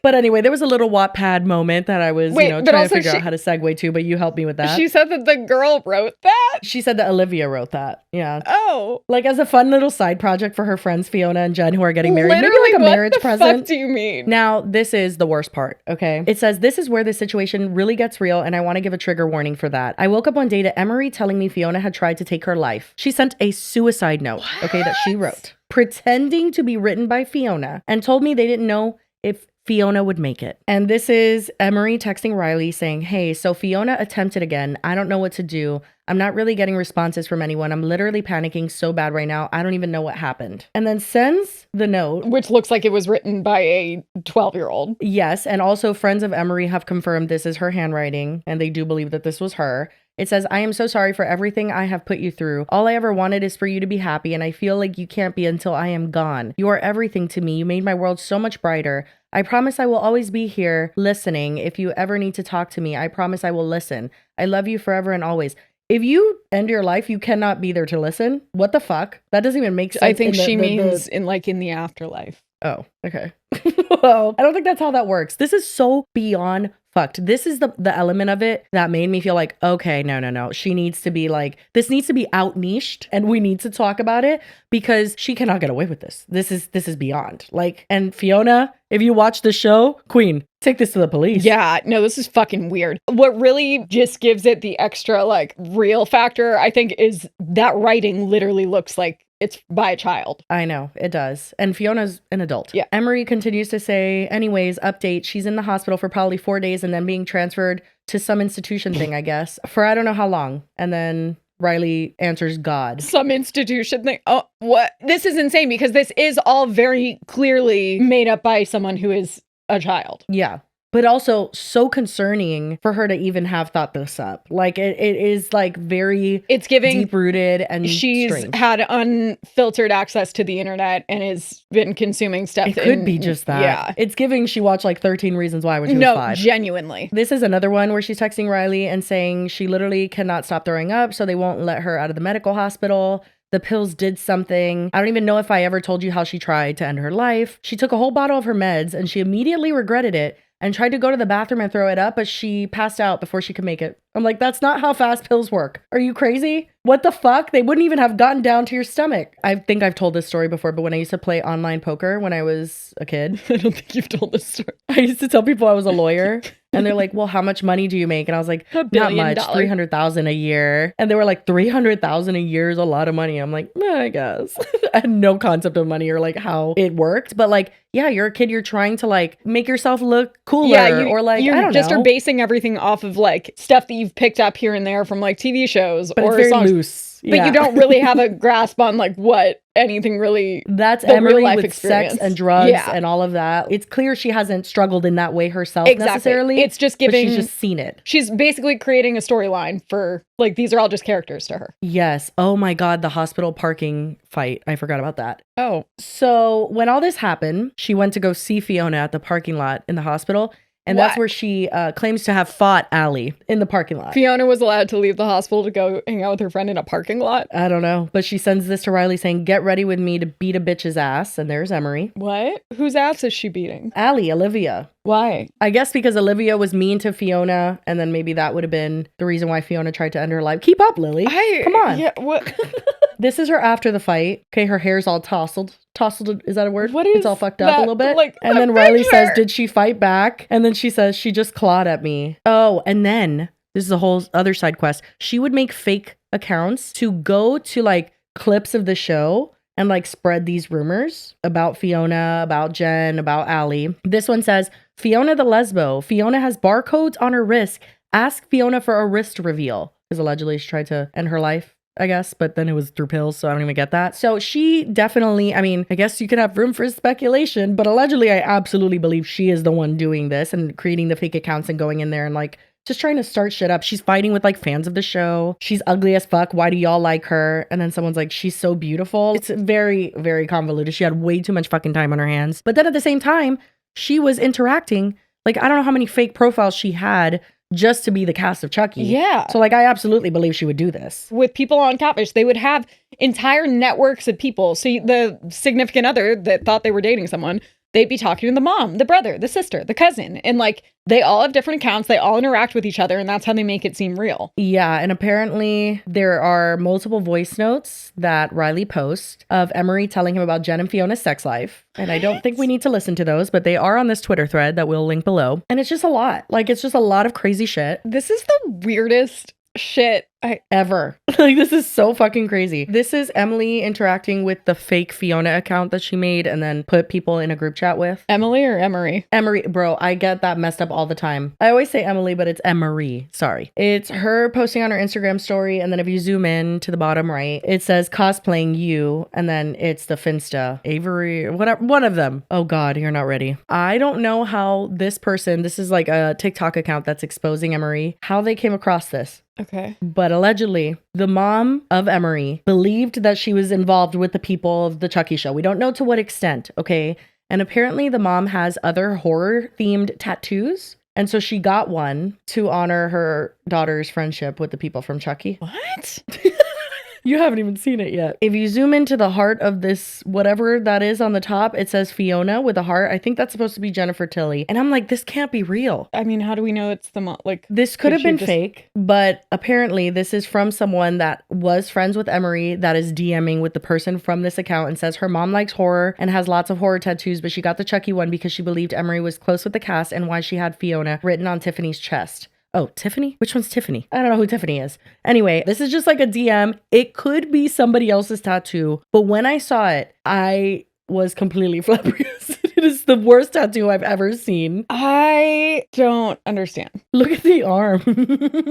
But anyway, there was a little Wattpad moment that I was, trying to figure out how to segue to, but you helped me with that. She said that the girl wrote that? She said that Olivia wrote that. Yeah. Oh. Like as a fun little side project for her friends Fiona and Jen who are getting married. Literally, maybe like a marriage present. What the fuck do you mean? Now, this is the worst part, okay? It says, this is where the situation really gets real, and I want to give a trigger warning for that. I woke up one day to Emery telling me Fiona had tried to take her life. She sent a suicide note, that she wrote, pretending to be written by Fiona, and told me they didn't know if Fiona would make it. And this is Emery texting Riley saying, hey, so Fiona attempted again. I don't know what to do. I'm not really getting responses from anyone. I'm literally panicking so bad right now. I don't even know what happened. And then sends the note. Which looks like it was written by a 12-year-old. Yes. And also friends of Emery have confirmed this is her handwriting, and they do believe that this was her. It says, I am so sorry for everything I have put you through. All I ever wanted is for you to be happy, and I feel like you can't be until I am gone. You are everything to me. You made my world so much brighter. I promise I will always be here listening. If you ever need to talk to me, I promise I will listen. I love you forever and always. If you end your life, you cannot be there to listen. What the fuck? That doesn't even make sense. I think she means in the afterlife. Oh, okay. Well, I don't think that's how that works. This is so beyond fucked. This is the element of it that made me feel like, okay, no. She needs to be like, this needs to be out niched, and we need to talk about it because she cannot get away with this. This is beyond. Like, and Fiona, if you watch the show, Queen, take this to the police. Yeah, no, this is fucking weird. What really just gives it the extra like real factor, I think, is that writing literally looks like it's by a child. I know, it does. And Fiona's an adult. Yeah. Emery continues to say, anyways, update, she's in the hospital for probably 4 days and then being transferred to some institution thing, I guess, for I don't know how long. And then Riley answers God. Some institution thing. Oh, what? This is insane because this is all very clearly made up by someone who is a child. Yeah. but also so concerning for her to even have thought this up. Like it is like very, it's giving deep rooted, and she's strange. had unfiltered access to the internet and has been consuming stuff. It could be just that. Yeah. It's giving she watched like 13 Reasons Why when she was 5. Genuinely. This is another one where she's texting Riley and saying she literally cannot stop throwing up, so they won't let her out of the medical hospital. The pills did something. I don't even know if I ever told you how she tried to end her life. She took a whole bottle of her meds and she immediately regretted it and tried to go to the bathroom and throw it up, but she passed out before she could make it. I'm like, that's not how fast pills work. Are you crazy? What the fuck? They wouldn't even have gotten down to your stomach. I think I've told this story before, but when I used to play online poker when I was a kid. I don't think you've told this story. I used to tell people I was a lawyer. And they're like, well, how much money do you make? And I was like, not much, $300,000 a year. And they were like, $300,000 a year is a lot of money. I'm like, I guess. I had no concept of money or like how it worked. But like, yeah, you're a kid. You're trying to like make yourself look cooler, or like, I don't know. You're basing everything off of like stuff that you've picked up here and there from like TV shows but or it's very songs. Loose. But you don't really have a grasp on like what anything really. That's Emery with sex and drugs and all of that. It's clear she hasn't struggled in that way herself necessarily. It's just giving. She's just seen it. She's basically creating a storyline for like these are all just characters to her. Yes. Oh my God, the hospital parking fight. I forgot about that. Oh. So when all this happened, she went to go see Fiona at the parking lot in the hospital. And that's where she claims to have fought Allie in the parking lot. Fiona was allowed to leave the hospital to go hang out with her friend in a parking lot? I don't know. But she sends this to Riley saying, get ready with me to beat a bitch's ass. And there's Emery. What? Whose ass is she beating? Allie, Olivia. Why? I guess because Olivia was mean to Fiona. And then maybe that would have been the reason why Fiona tried to end her life. Keep up, Lily. Come on. Yeah, what? This is her after the fight. Okay, her hair's all tousled. Tousled, is that a word? What is It's all fucked up a little bit. Like, and then Riley says, did she fight back? And then she says, she just clawed at me. Oh, and then, this is a whole other side quest. She would make fake accounts to go to like clips of the show and like spread these rumors about Fiona, about Jen, about Allie. This one says, Fiona the lesbo. Fiona has barcodes on her wrist. Ask Fiona for a wrist reveal. Because allegedly she tried to end her life, I guess, but then it was through pills, so I don't even get that. So she definitely, I mean, I guess you could have room for speculation, but allegedly I absolutely believe she is the one doing this and creating the fake accounts and going in there and like just trying to start shit up. She's fighting with like fans of the show. She's ugly as fuck. Why do y'all like her? And then someone's like, she's so beautiful. It's very, very convoluted. She had way too much fucking time on her hands. But then at the same time, she was interacting. Like, I don't know how many fake profiles she had just to be the cast of Chucky. Yeah. So like, I absolutely believe she would do this. With people on Catfish, they would have entire networks of people. So the significant other that thought they were dating someone, they'd be talking to the mom, the brother, the sister, the cousin. And like, they all have different accounts. They all interact with each other. And that's how they make it seem real. Yeah. And apparently there are multiple voice notes that Riley posts of Emery telling him about Jen and Fiona's sex life. And I don't think we need to listen to those, but they are on this Twitter thread that we'll link below. And it's just a lot. Like, it's just a lot of crazy shit. This is the weirdest shit ever. Like, this is so fucking crazy. This is Emily interacting with the fake Fiona account that she made and then put people in a group chat with. Emily or Emery? Emery, bro, I get that messed up all the time. I always say Emily, but it's Emery. Sorry. It's her posting on her Instagram story, and then if you zoom in to the bottom right, it says cosplaying you, and then it's the Finsta, Avery, or whatever, one of them. Oh God, you're not ready. I don't know how this person, this is like a TikTok account that's exposing Emery, how they came across this. Okay. But allegedly, the mom of Emery believed that she was involved with the people of the Chucky show. We don't know to what extent, okay? And apparently the mom has other horror-themed tattoos. And so she got one to honor her daughter's friendship with the people from Chucky. What? You haven't even seen it yet. If you zoom into the heart of this, whatever that is on the top, it says Fiona with a heart. I think that's supposed to be Jennifer Tilly. And I'm like, this can't be real. I mean, how do we know it's the mom? Like, this could have been fake, but apparently this is from someone that was friends with Emery that is DMing with the person from this account and says her mom likes horror and has lots of horror tattoos, but she got the Chucky one because she believed Emery was close with the cast and why she had Fiona written on Tiffany's chest. Oh, Tiffany? Which one's Tiffany? I don't know who Tiffany is. Anyway, this is just like a DM. It could be somebody else's tattoo, but when I saw it, I was completely flabbergasted. It is the worst tattoo I've ever seen. I don't understand. Look at the arm.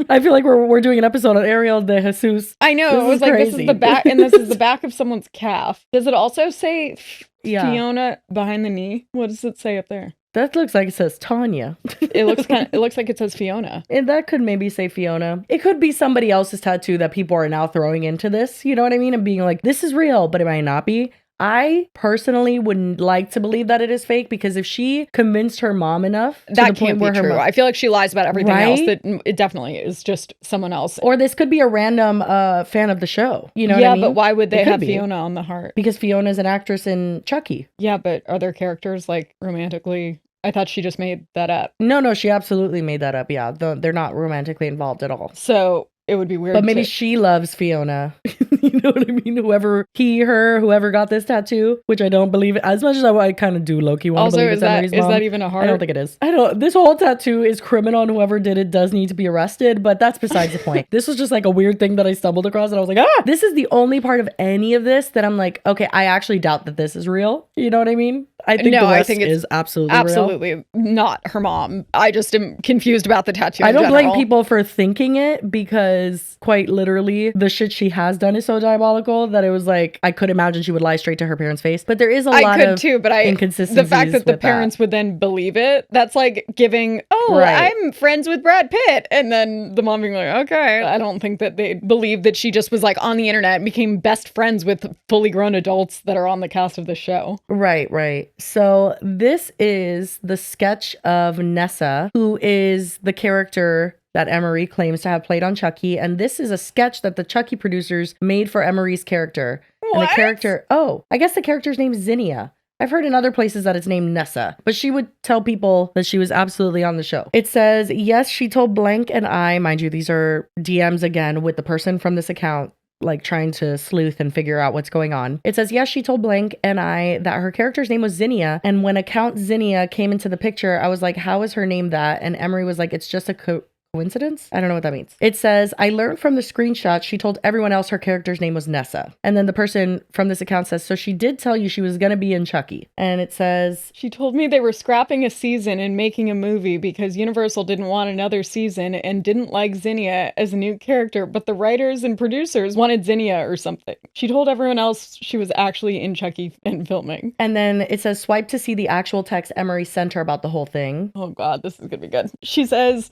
I feel like we're doing an episode on Ariel de Jesus. I know. It was like, crazy. This is the back, and this is the back of someone's calf. Does it also say Fiona behind the knee? What does it say up there? That looks like it says Tanya. It looks like it says Fiona. And that could maybe say Fiona. It could be somebody else's tattoo that people are now throwing into this, you know what I mean? And being like, this is real, but it might not be. I personally wouldn't like to believe that it is fake, because if she convinced her mom enough to that the can't point be where true. her I feel like she lies about everything else. That it definitely is just someone else. Or this could be a random fan of the show. You know what I mean? Yeah, but why would they have Fiona on the heart? Because Fiona's an actress in Chucky. Yeah, but are there characters like romantically? I thought she just made that up. No, she absolutely made that up. Yeah, they're not romantically involved at all. So it would be weird. But maybe she loves Fiona. You know what I mean? Whoever got this tattoo, which I don't believe it. As much as I kind of do low-key want to believe it's Emery's mom. Is that even a heart? I don't think it is. This whole tattoo is criminal, and whoever did it does need to be arrested, but that's besides the point. This was just like a weird thing that I stumbled across, and I was like, this is the only part of any of this that I'm like, okay, I actually doubt that this is real. You know what I mean? I think the rest is absolutely real. Not her mom. I just am confused about the tattoo. I don't blame people for thinking it, because quite literally the shit she has done is so diabolical that it was like, I could imagine she would lie straight to her parents' face. But there is a lot of inconsistencies. The fact that the parents would then believe it, that's like giving, I'm friends with Brad Pitt. And then the mom being like, okay. I don't think that they believe that she just was like on the internet and became best friends with fully grown adults that are on the cast of the show. Right. So this is the sketch of Nessa, who is the character that Emery claims to have played on Chucky. And this is a sketch that the Chucky producers made for Emery's character. What? And the character, I guess the character's name is Zinnia. I've heard in other places that it's named Nessa, but she would tell people that she was absolutely on the show. It says, yes, she told blank and I, mind you, these are DMs again with the person from this account, like trying to sleuth and figure out what's going on. It says, yes, she told blank and I that her character's name was Zinnia. And when account Zinnia came into the picture, I was like, how is her name that? And Emery was like, it's just a coincidence? I don't know what that means. It says, I learned from the screenshot she told everyone else her character's name was Nessa. And then the person from this account says, so she did tell you she was going to be in Chucky. And it says, she told me they were scrapping a season and making a movie because Universal didn't want another season and didn't like Zinnia as a new character, but the writers and producers wanted Zinnia or something. She told everyone else she was actually in Chucky and filming. And then it says, swipe to see the actual text Emery sent her about the whole thing. Oh God, this is going to be good. She says,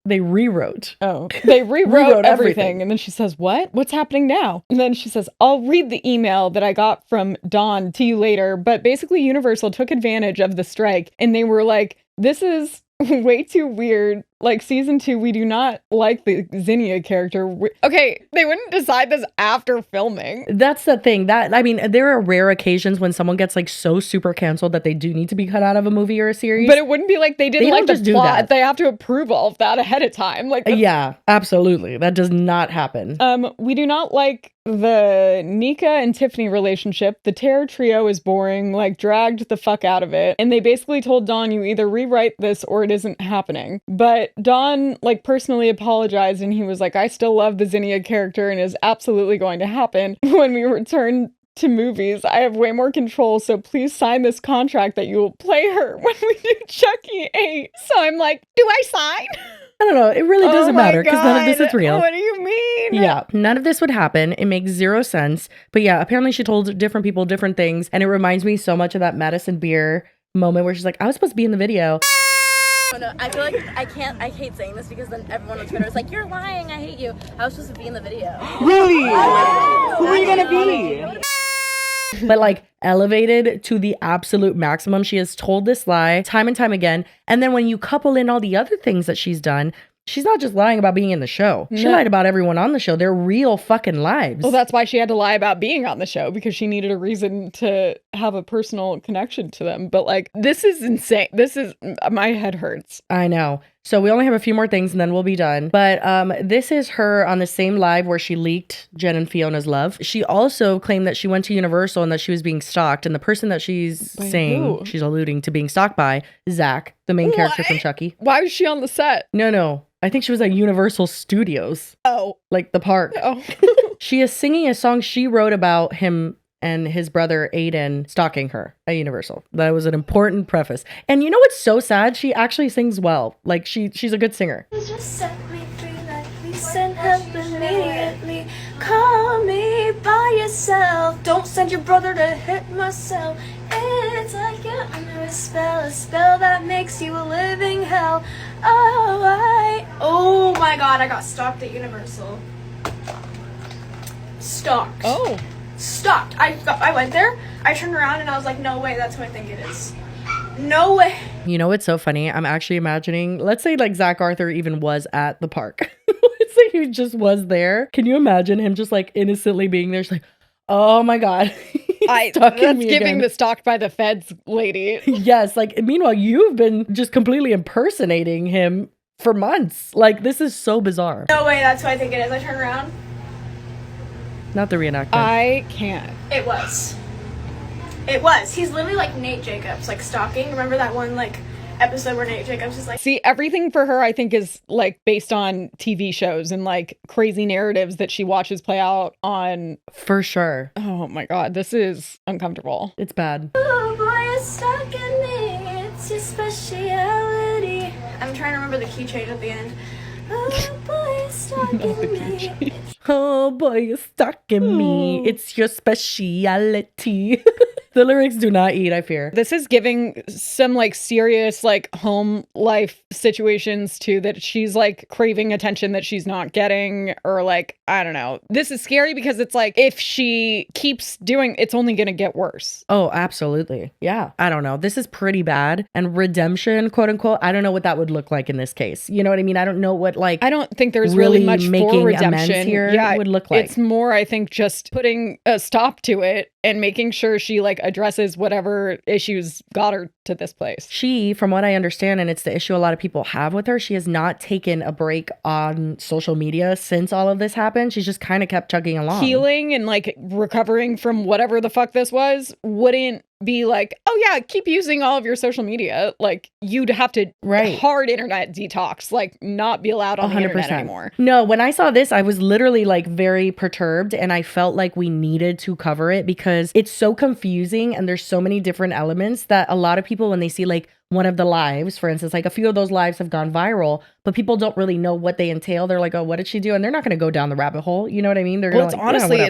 they rewrote. Oh, they rewrote everything. And then she says, what? What's happening now? And then she says, I'll read the email that I got from Dawn to you later. But basically Universal took advantage of the strike and they were like, this is way too weird. Like season 2, we do not like the Zinnia character. Okay, they wouldn't decide this after filming. That's the thing. There are rare occasions when someone gets like so super canceled that they do need to be cut out of a movie or a series. But it wouldn't be like they didn't like the plot. They have to approve all of that ahead of time. Like, yeah, absolutely. That does not happen. We do not like the Nika and Tiffany relationship. The Terror Trio is boring, like dragged the fuck out of it. And they basically told Dawn, you either rewrite this or it isn't happening. But Dawn like personally apologized and he was like, I still love the Zinnia character and is absolutely going to happen. When we return to movies, I have way more control, so please sign this contract that you will play her when we do Chucky 8. So I'm like, do I sign? I don't know. It really doesn't matter because none of this is real. What do you mean? Yeah, none of this would happen. It makes zero sense. But yeah, apparently she told different people different things. And it reminds me so much of that Madison Beer moment where she's like, I was supposed to be in the video. No, I feel like I hate saying this because then everyone on Twitter is like, you're lying, I hate you. I was supposed to be in the video. Really? Who are you gonna be? But like elevated to the absolute maximum. She has told this lie time and time again. And then when you couple in all the other things that she's done, she's not just lying about being in the show. She lied about everyone on the show. They're real fucking lives. Well, that's why she had to lie about being on the show, because she needed a reason to have a personal connection to them. But like, this is insane. My head hurts. I know. So we only have a few more things and then we'll be done. But this is her on the same live where she leaked Jen and Fiona's love. She also claimed that she went to Universal and that she was being stalked. And the person that she's she's alluding to being stalked by, Zach, the main character from Chucky. Why was she on the set? No. I think she was at Universal Studios. Oh. Like the park. Oh. She is singing a song she wrote about him and his brother Aiden stalking her at Universal. That was an important preface. And you know what's so sad? She actually sings well. Like she's a good singer. Just set me free like we send help immediately. Call me by yourself. Don't send your brother to hit myself. It's like you're under a spell that makes you a living hell. Oh my god, I got stalked at Universal. Stalked. Oh. Stalked. I went there, I turned around and I was like, no way, that's who I think it is. No way. You know what's so funny? I'm actually imagining, let's say like Zach Arthur even was at the park. Let's say he just was there. Can you imagine him just like innocently being there? She's like, oh my God. That's giving the stalked by the feds lady. Yes. Like, meanwhile, you've been just completely impersonating him for months. Like, this is so bizarre. No way, that's who I think it is. I turned around. Not the reenactment. I can't. It was. It was. He's literally like Nate Jacobs, like stalking. Remember that one like episode where Nate Jacobs is like... See, everything for her, I think, is like based on TV shows and like crazy narratives that she watches play out on... For sure. Oh my God, this is uncomfortable. It's bad. Oh boy, you're stalking me. It's your speciality. I'm trying to remember the key change at the end. Oh boy, you're stalking me. Oh boy, you're stalking me. It's your speciality. The lyrics do not eat, I fear. This is giving some like serious like home life situations too, that she's like craving attention that she's not getting, or like, I don't know. This is scary because it's like if she keeps doing, it's only going to get worse. Oh, absolutely. Yeah. I don't know. This is pretty bad. And redemption, quote unquote, I don't know what that would look like in this case. You know what I mean? I don't know what like... I don't think there's really much for redemption here. Yeah, would look like. It's more, I think, just putting a stop to it and making sure she like addresses whatever issues got her to this place. She, from what I understand, and it's the issue a lot of people have with her, she has not taken a break on social media since all of this happened. She's just kind of kept chugging along. Healing and like recovering from whatever the fuck this was wouldn't be like, oh yeah, keep using all of your social media. Like you'd have to hard internet detox, like not be allowed on 100%. The internet anymore. No, when I saw this, I was literally like very perturbed, and I felt like we needed to cover it because it's so confusing and there's so many different elements that a lot of people, when they see like one of the lives, for instance, like a few of those lives have gone viral, but people don't really know what they entail. They're like, oh, what did she do? And they're not going to go down the rabbit hole. You know what I mean? They're going to honestly,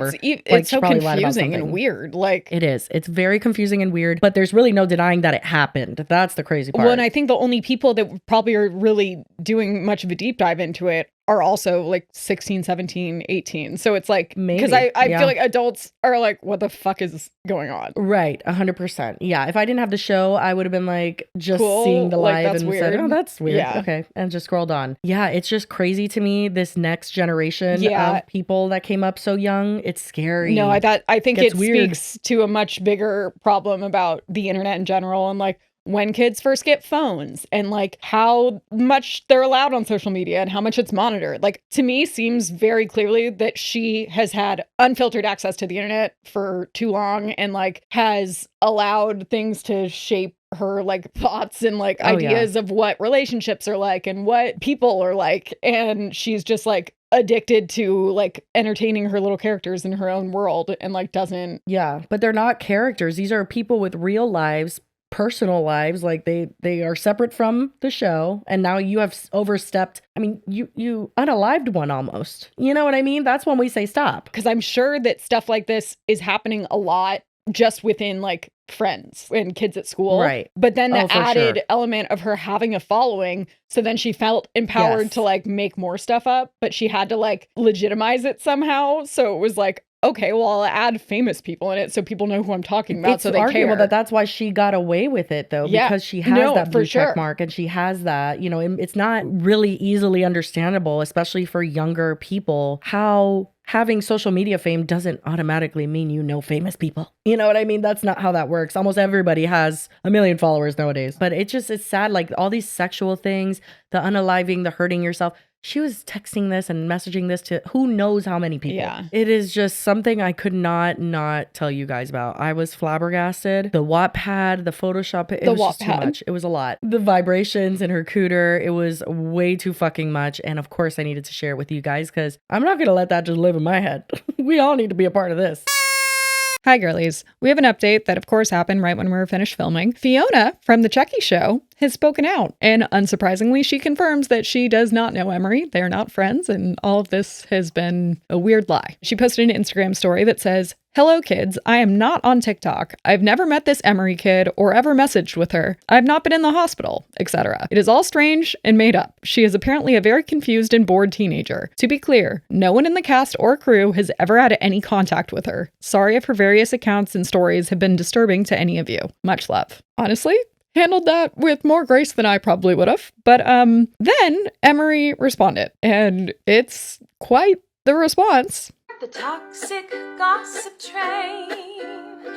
it's so confusing and weird. Like it is. It's very confusing and weird, but there's really no denying that it happened. That's the crazy part. Well, and I think the only people that probably are really doing much of a deep dive into it are also like 16, 17, 18. So it's like, because I feel like adults are like, what the fuck is going on? Right. 100%. Yeah. If I didn't have the show, I would have been like, just seeing the live and said, oh, that's weird. Yeah. Okay. And just scrolled on. Yeah. It's just crazy to me. This next generation of people that came up so young. It's scary. No, I think it speaks to a much bigger problem about the internet in general, and like when kids first get phones and like how much they're allowed on social media and how much it's monitored. Like to me seems very clearly that she has had unfiltered access to the internet for too long and like has allowed things to shape her like thoughts and like ideas of what relationships are like and what people are like. And she's just like addicted to like entertaining her little characters in her own world and like doesn't. Yeah, but they're not characters. These are people with real lives, personal lives. Like they are separate from the show, and now you have overstepped. I mean, you unalived one almost. You know what I mean? That's when we say stop. Because I'm sure that stuff like this is happening a lot just within like friends and kids at school. Right. But then the added element of her having a following, so then she felt empowered to like make more stuff up, but she had to like legitimize it somehow. So it was like, okay, well, I'll add famous people in it so people know who I'm talking about. So they arguable care. That's why she got away with it, though, because she has that blue check mark and she has that, you know, it's not really easily understandable, especially for younger people, how having social media fame doesn't automatically mean you know famous people. You know what I mean? That's not how that works. Almost everybody has 1 million followers nowadays. But it's sad, like all these sexual things, the unaliving, the hurting yourself. She was texting this and messaging this to who knows how many people. Yeah. It is just something I could not tell you guys about. I was flabbergasted. The Wattpad, the Photoshop, it was just too much. It was a lot. The vibrations in her cooter, it was way too fucking much. And of course I needed to share it with you guys because I'm not going to let that just live in my head. We all need to be a part of this. Hi, girlies. We have an update that, of course, happened right when we were finished filming. Fiona from The Chucky Show has spoken out, and unsurprisingly, she confirms that she does not know Emery. They're not friends, and all of this has been a weird lie. She posted an Instagram story that says, Hello, kids. I am not on TikTok. I've never met this Emery kid or ever messaged with her. I've not been in the hospital, etc. It is all strange and made up. She is apparently a very confused and bored teenager. To be clear, no one in the cast or crew has ever had any contact with her. Sorry if her various accounts and stories have been disturbing to any of you. Much love. Honestly, handled that with more grace than I probably would have. But then Emery responded, and it's quite the response. The toxic gossip train,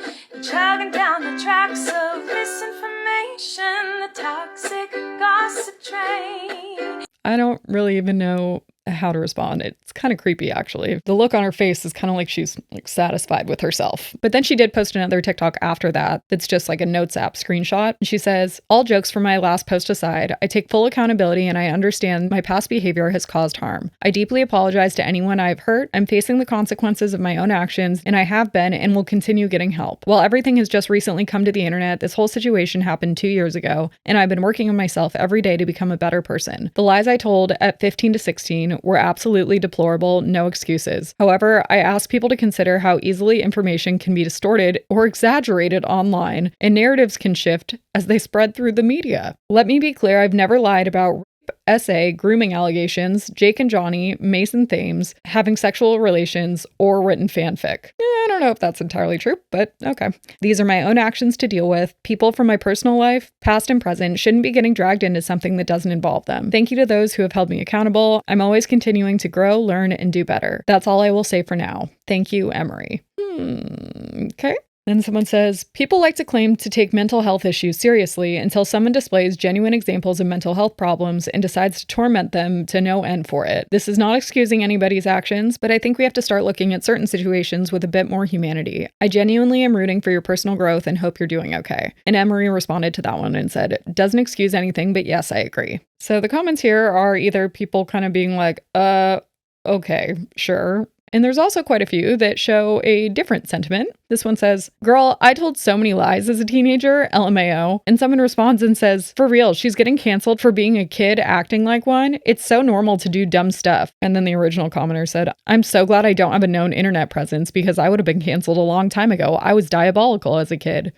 chugging down the tracks of misinformation. The toxic gossip train. I don't really even know how to respond. It's kind of creepy, actually. The look on her face is kind of like she's like satisfied with herself. But then she did post another TikTok after that that's just like a Notes app screenshot. She says, all jokes from my last post aside, I take full accountability and I understand my past behavior has caused harm. I deeply apologize to anyone I've hurt. I'm facing the consequences of my own actions, and I have been and will continue getting help. While everything has just recently come to the internet, this whole situation happened 2 years ago, and I've been working on myself every day to become a better person. The lies I told at 15 to 16 were absolutely deplorable, no excuses. However, I ask people to consider how easily information can be distorted or exaggerated online, and narratives can shift as they spread through the media. Let me be clear, I've never lied about SA, grooming allegations, Jake and Johnny, Mason Thames, having sexual relations, or written fanfic. I don't know if that's entirely true, but okay. These are my own actions to deal with. People from my personal life, past and present, shouldn't be getting dragged into something that doesn't involve them. Thank you to those who have held me accountable. I'm always continuing to grow, learn, and do better. That's all I will say for now. Thank you, Emery. Okay. Then someone says, people like to claim to take mental health issues seriously until someone displays genuine examples of mental health problems and decides to torment them to no end for it. This is not excusing anybody's actions, but I think we have to start looking at certain situations with a bit more humanity. I genuinely am rooting for your personal growth and hope you're doing okay. And Emery responded to that one and said, doesn't excuse anything, but yes, I agree. So the comments here are either people kind of being like, okay, sure. And there's also quite a few that show a different sentiment. This one says, girl, I told so many lies as a teenager, LMAO. And someone responds and says, for real, she's getting canceled for being a kid acting like one. It's so normal to do dumb stuff. And then the original commenter said, I'm so glad I don't have a known internet presence because I would have been canceled a long time ago. I was diabolical as a kid.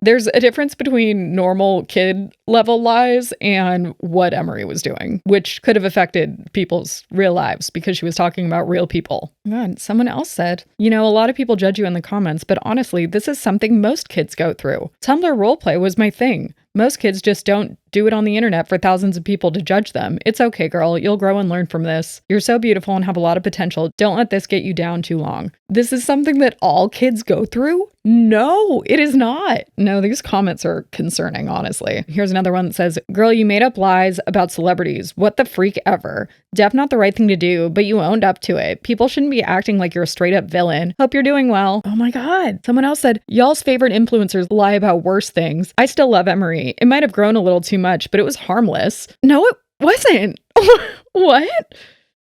There's a difference between normal kid level lies and what Emery was doing, which could have affected people's real lives because she was talking about real people. God, someone else said, a lot of people judge you in the comments, but honestly, this is something most kids go through. Tumblr roleplay was my thing. Most kids just don't do it on the internet for thousands of people to judge them. It's okay, girl. You'll grow and learn from this. You're so beautiful and have a lot of potential. Don't let this get you down too long. This is something that all kids go through? No, it is not. No, these comments are concerning, honestly. Here's another one that says, girl, you made up lies about celebrities. What the freak ever. Def not the right thing to do, but you owned up to it. People shouldn't be acting like you're a straight up villain. Hope you're doing well. Oh my God. Someone else said, y'all's favorite influencers lie about worse things. I still love Emery. It might have grown a little too much, but it was harmless. No, it wasn't. What?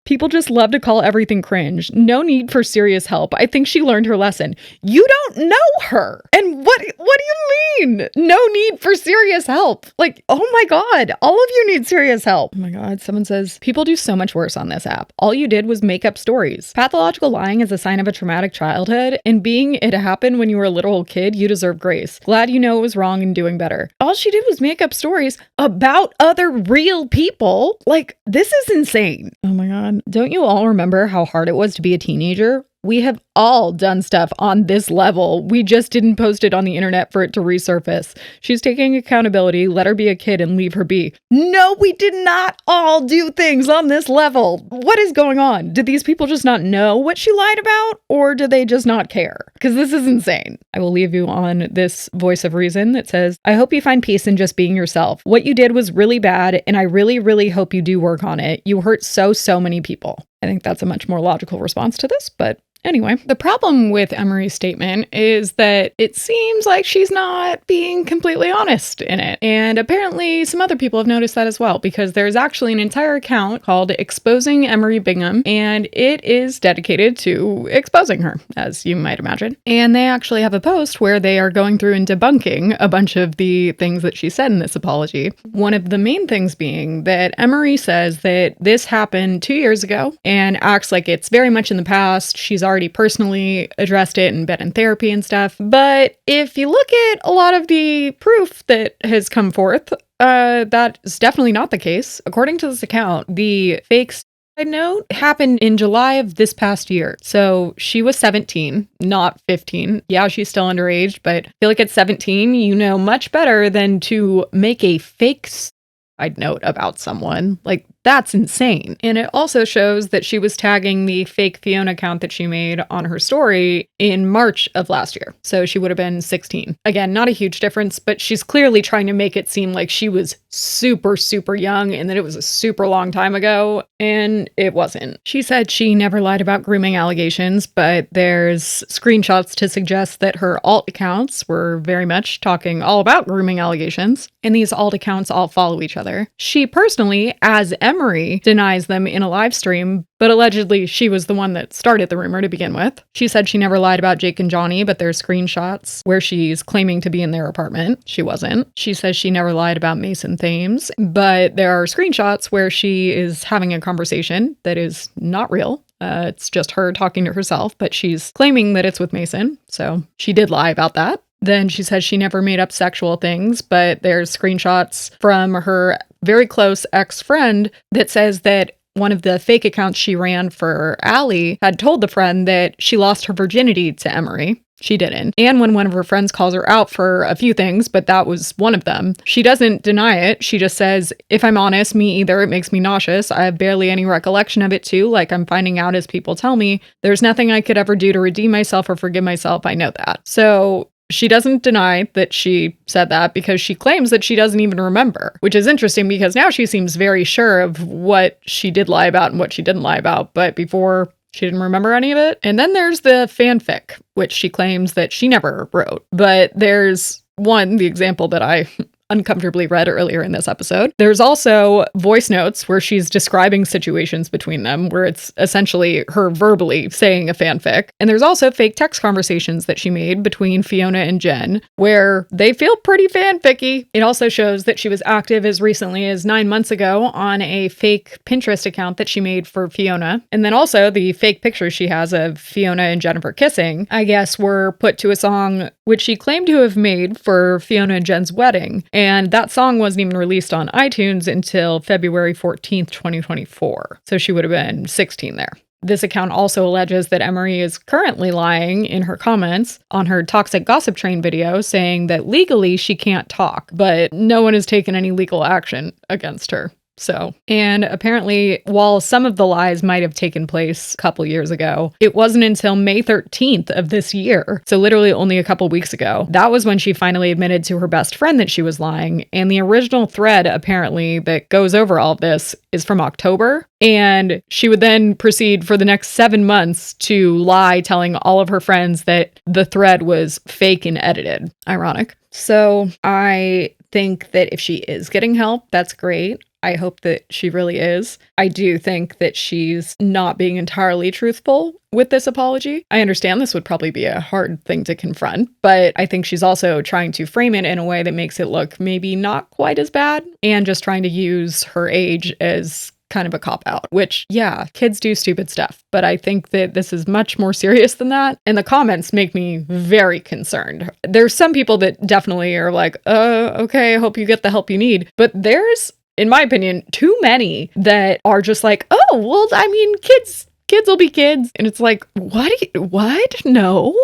People just love to call everything cringe. No need for serious help. I think she learned her lesson. You don't know her. And what do you mean? No need for serious help. Oh my God, all of you need serious help. Oh my God, someone says, people do so much worse on this app. All you did was make up stories. Pathological lying is a sign of a traumatic childhood, and being it happened when you were a little kid, you deserve grace. Glad you know it was wrong and doing better. All she did was make up stories about other real people. This is insane. Oh my God. Don't you all remember how hard it was to be a teenager? We have all done stuff on this level. We just didn't post it on the internet for it to resurface. She's taking accountability. Let her be a kid and leave her be. No, we did not all do things on this level. What is going on? Did these people just not know what she lied about? Or do they just not care? Because this is insane. I will leave you on this voice of reason that says, I hope you find peace in just being yourself. What you did was really bad, and I really, really hope you do work on it. You hurt so many people. I think that's a much more logical response to this, but anyway, the problem with Emery's statement is that it seems like she's not being completely honest in it. And apparently some other people have noticed that as well, because there's actually an entire account called Exposing Emery Bingham, and it is dedicated to exposing her, as you might imagine. And they actually have a post where they are going through and debunking a bunch of the things that she said in this apology. One of the main things being that Emery says that this happened 2 years ago and acts like it's very much in the past. She's already personally addressed it and been in therapy and stuff. But if you look at a lot of the proof that has come forth, that is definitely not the case. According to this account, the fake side note happened in July of this past year. So she was 17, not 15. Yeah, she's still underage, but I feel like at 17, you know much better than to make a fake side note about someone. Like, that's insane. And it also shows that she was tagging the fake Fiona account that she made on her story in March of last year. So she would have been 16. Again, not a huge difference, but she's clearly trying to make it seem like she was super, super young and that it was a super long time ago. And it wasn't. She said she never lied about grooming allegations, but there's screenshots to suggest that her alt accounts were very much talking all about grooming allegations. And these alt accounts all follow each other. She personally, as Emery, denies them in a live stream, but allegedly she was the one that started the rumor to begin with. She said she never lied about Jake and Johnny, but there's screenshots where she's claiming to be in their apartment. She wasn't. She says she never lied about Mason Thames, but there are screenshots where she is having a conversation that is not real. It's just her talking to herself, but she's claiming that it's with Mason, so she did lie about that. Then she says she never made up sexual things, but there's screenshots from her very close ex-friend that says that one of the fake accounts she ran for Allie had told the friend that she lost her virginity to Emery. She didn't. And when one of her friends calls her out for a few things, but that was one of them, she doesn't deny it. She just says, if I'm honest, me either. It makes me nauseous. I have barely any recollection of it too. Like I'm finding out as people tell me. There's nothing I could ever do to redeem myself or forgive myself. I know that. So she doesn't deny that she said that because she claims that she doesn't even remember, which is interesting because now she seems very sure of what she did lie about and what she didn't lie about. But before, she didn't remember any of it. And then there's the fanfic, which she claims that she never wrote. But there's the example that I uncomfortably read earlier in this episode. There's also voice notes where she's describing situations between them, where it's essentially her verbally saying a fanfic. And there's also fake text conversations that she made between Fiona and Jen, where they feel pretty fanficky. It also shows that she was active as recently as 9 months ago on a fake Pinterest account that she made for Fiona. And then also the fake pictures she has of Fiona and Jennifer kissing, I guess, were put to a song which she claimed to have made for Fiona and Jen's wedding. And that song wasn't even released on iTunes until February 14th, 2024. So she would have been 16 there. This account also alleges that Emery is currently lying in her comments on her Toxic Gossip Train video, saying that legally she can't talk, but no one has taken any legal action against her. So, and apparently, while some of the lies might have taken place a couple years ago, it wasn't until May 13th of this year, so literally only a couple weeks ago, that was when she finally admitted to her best friend that she was lying. And the original thread, apparently, that goes over all of this is from October. And she would then proceed for the next 7 months to lie, telling all of her friends that the thread was fake and edited. Ironic. So I think that if she is getting help, that's great. I hope that she really is. I do think that she's not being entirely truthful with this apology. I understand this would probably be a hard thing to confront, but I think she's also trying to frame it in a way that makes it look maybe not quite as bad and just trying to use her age as kind of a cop-out, which, yeah, kids do stupid stuff, but I think that this is much more serious than that, and the comments make me very concerned. There's some people that definitely are like, okay, I hope you get the help you need, but there's, in my opinion, too many that are just like, oh, well, I mean, kids will be kids. And it's like, what? No.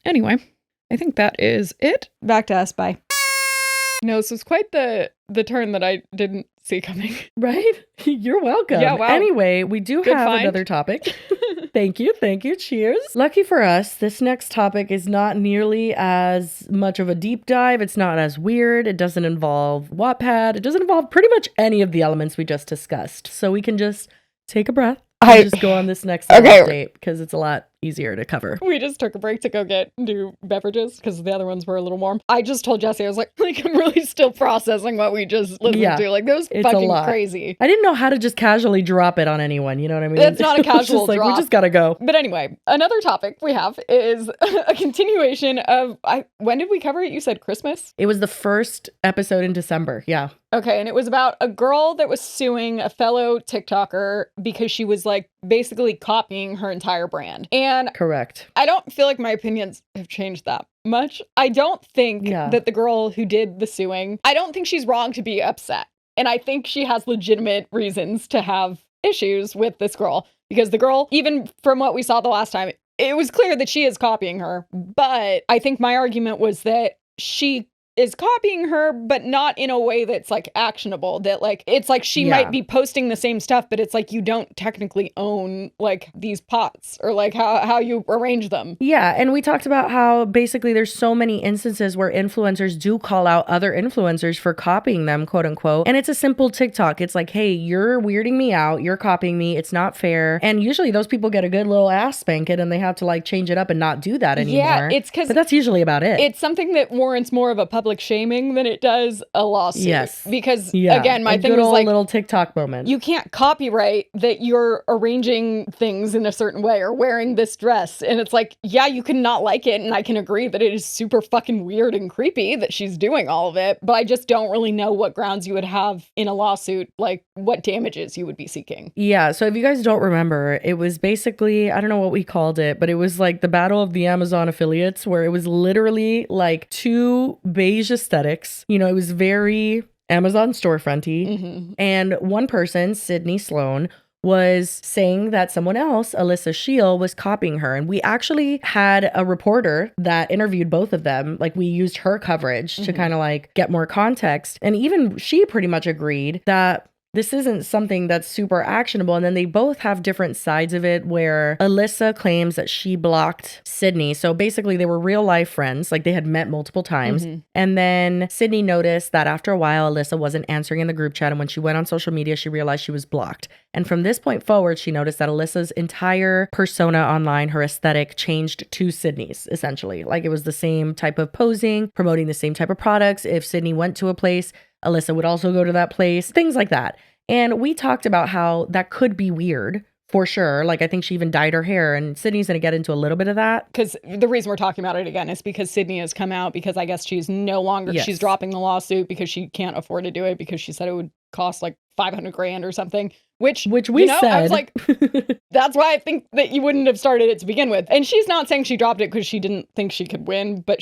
Anyway, I think that is it. Back to us. Bye. No, this was quite the turn that I didn't see coming. Right? You're welcome. Yeah, wow. Anyway, we do have another topic. Thank you. Cheers. Lucky for us, this next topic is not nearly as much of a deep dive. It's not as weird. It doesn't involve Wattpad. It doesn't involve pretty much any of the elements we just discussed. So we can just take a breath and just go on this next update because it's a lot easier to cover. We just took a break to go get new beverages because the other ones were a little warm. I just told Jesse, I was like I'm really still processing what we just listened to. Like, that was fucking crazy. I didn't know how to just casually drop it on anyone. You know what I mean? It's not a casual drop. We just gotta go. But anyway, another topic we have is a continuation of, when did we cover it? You said Christmas? It was the first episode in December. Yeah. Okay, and it was about a girl that was suing a fellow TikToker because she was like basically copying her entire brand. And correct. I don't feel like my opinions have changed that much. I don't think that the girl who did the suing, I don't think she's wrong to be upset. And I think she has legitimate reasons to have issues with this girl, because the girl, even from what we saw the last time, it was clear that she is copying her. But I think my argument was that she is copying her, but not in a way that's like actionable, that like, it's like she might be posting the same stuff, but it's like you don't technically own like these pots or like how you arrange them. Yeah. And we talked about how basically there's so many instances where influencers do call out other influencers for copying them, quote unquote. And it's a simple TikTok. It's like, hey, you're weirding me out. You're copying me. It's not fair. And usually those people get a good little ass spanking and they have to like change it up and not do that anymore. Yeah, it's because, but that's usually about it. It's something that warrants more of a public shaming than it does a lawsuit. Yes. Because again, my thing was like, little TikTok moment. You can't copyright that you're arranging things in a certain way or wearing this dress. And it's like, yeah, you can not like it. And I can agree that it is super fucking weird and creepy that she's doing all of it. But I just don't really know what grounds you would have in a lawsuit, like what damages you would be seeking. Yeah. So if you guys don't remember, it was basically, I don't know what we called it, but it was like the battle of the Amazon affiliates, where it was literally like two beige aesthetics. You know, it was very Amazon storefronty. Mm-hmm. And one person, Sydney Sloan, was saying that someone else, Alyssa Scheel, was copying her. And we actually had a reporter that interviewed both of them. Like, we used her coverage to kind of like get more context. And even she pretty much agreed that this isn't something that's super actionable. And then they both have different sides of it, where Alyssa claims that she blocked Sydney. So basically they were real life friends, like they had met multiple times. Mm-hmm. And then Sydney noticed that after a while, Alyssa wasn't answering in the group chat. And when she went on social media, she realized she was blocked. And from this point forward, she noticed that Alyssa's entire persona online, her aesthetic, changed to Sydney's, essentially. Like, it was the same type of posing, promoting the same type of products. If Sydney went to a place, Alyssa would also go to that place, things like that. And we talked about how that could be weird, for sure. Like, I think she even dyed her hair, and Sydney's going to get into a little bit of that. Because the reason we're talking about it again is because Sydney has come out, because I guess she's no longer, she's dropping the lawsuit because she can't afford to do it, because she said it would cost like $500,000 or something. Which we said. I was like, that's why I think that you wouldn't have started it to begin with. And she's not saying she dropped it because she didn't think she could win, but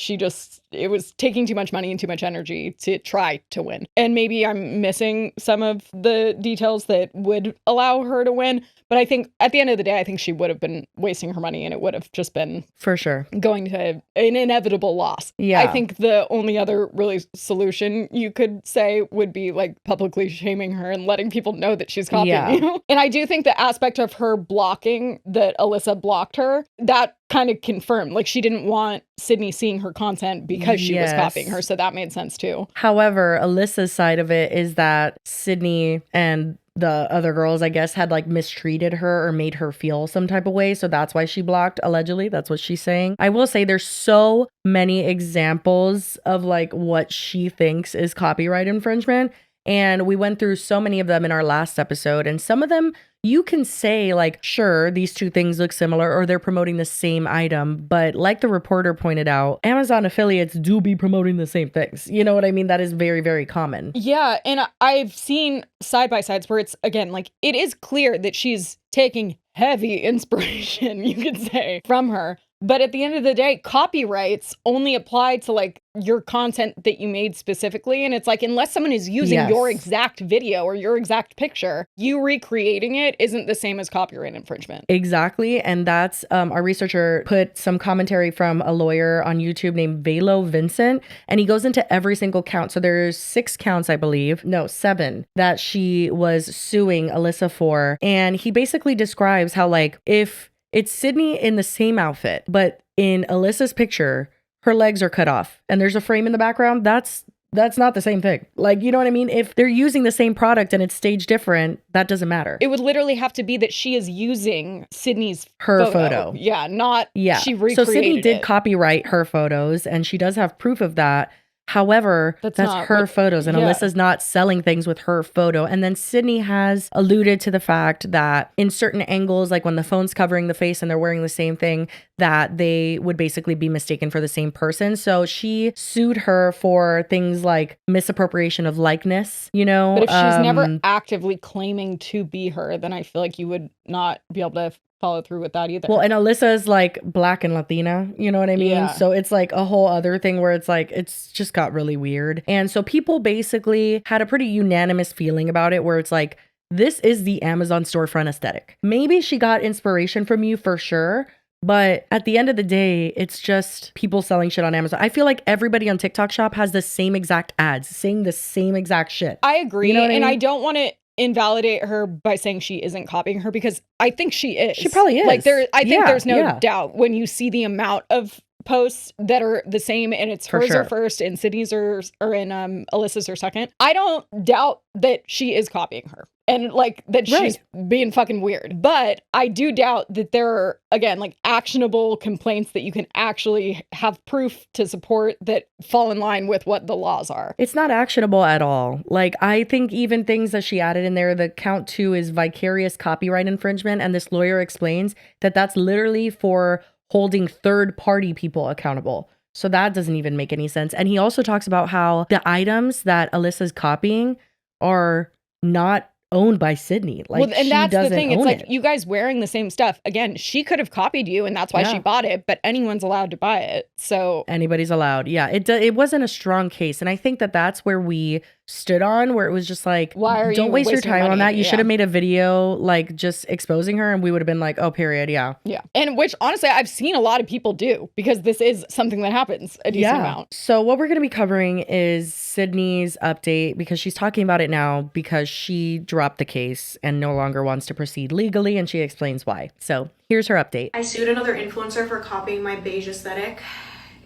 it was taking too much money and too much energy to try to win. And maybe I'm missing some of the details that would allow her to win. But I think at the end of the day, I think she would have been wasting her money, and it would have just been, for sure, going to an inevitable loss. Yeah. I think the only other really solution you could say would be like publicly shaming her and letting people know that she's copying you. And I do think the aspect of her blocking, that Alyssa blocked her, that kind of confirmed, like, she didn't want Sydney seeing her content because she was copying her. So that made sense too. However, Alyssa's side of it is that Sydney and the other girls, I guess, had like mistreated her or made her feel some type of way. So that's why she blocked, allegedly. That's what she's saying. I will say there's so many examples of like what she thinks is copyright infringement. And we went through so many of them in our last episode. And some of them you can say like, sure, these two things look similar, or they're promoting the same item. But like the reporter pointed out, Amazon affiliates do be promoting the same things. You know what I mean? That is very, very common. Yeah. And I've seen side-by-sides where it's, again, like, it is clear that she's taking heavy inspiration, you could say, from her. But at the end of the day, copyrights only apply to like your content that you made specifically. And it's like, unless someone is using your exact video or your exact picture, you recreating it isn't the same as copyright infringement. Exactly. And that's our researcher put some commentary from a lawyer on YouTube named Velo Vincent. And he goes into every single count. So there's 6 counts, I believe. No, 7 that she was suing Alyssa for. And he basically describes how, like, if it's Sydney in the same outfit, but in Alyssa's picture, her legs are cut off and there's a frame in the background, that's not the same thing. Like, you know what I mean? If they're using the same product and it's staged different, that doesn't matter. It would literally have to be that she is using Sydney's photo. Yeah, not she recreated So Sydney did it. copyright her photos, and she does have proof of that. However, that's her photos, and Alyssa's not selling things with her photo. And then Sydney has alluded to the fact that in certain angles, like when the phone's covering the face and they're wearing the same thing, that they would basically be mistaken for the same person. So she sued her for things like misappropriation of likeness, you know? But if she's never actively claiming to be her, then I feel like you would not be able to follow through with that either. Well, and Alyssa is like Black and Latina, you know what I mean? Yeah. So it's like a whole other thing where it's like, it's just got really weird. And so people basically had a pretty unanimous feeling about it where it's like, this is the Amazon storefront aesthetic. Maybe she got inspiration from you for sure, but at the end of the day, it's just people selling shit on Amazon. I feel like everybody on TikTok Shop has the same exact ads saying the same exact shit. I agree. You know what I mean? I don't want to invalidate her by saying she isn't copying her, because I think she is. She probably is. Like I think there's no doubt when you see the amount of posts that are the same, and it's hers are first and Sydney's or in Alyssa's are second. I don't doubt that she is copying her and like that she's being fucking weird. But I do doubt that there are, again, like actionable complaints that you can actually have proof to support that fall in line with what the laws are. It's not actionable at all. Like, I think even things that she added in there, the count 2 is vicarious copyright infringement. And this lawyer explains that that's literally for holding third-party people accountable. So that doesn't even make any sense. And he also talks about how the items that Alyssa's copying are not owned by Sydney. Like, well, and that's the thing. It's like you guys wearing the same stuff. Again, she could have copied you, and that's why she bought it. But anyone's allowed to buy it. So anybody's allowed. Yeah, it wasn't a strong case, and I think that that's where we stood on, where it was just like, don't waste your time on that. You should have made a video like just exposing her, and we would have been like, oh, period. Yeah. And which honestly I've seen a lot of people do, because this is something that happens a decent amount. So what we're going to be covering is Sydney's update, because she's talking about it now because she dropped the case and no longer wants to proceed legally, and she explains why. So here's her update. I sued another influencer for copying my beige aesthetic,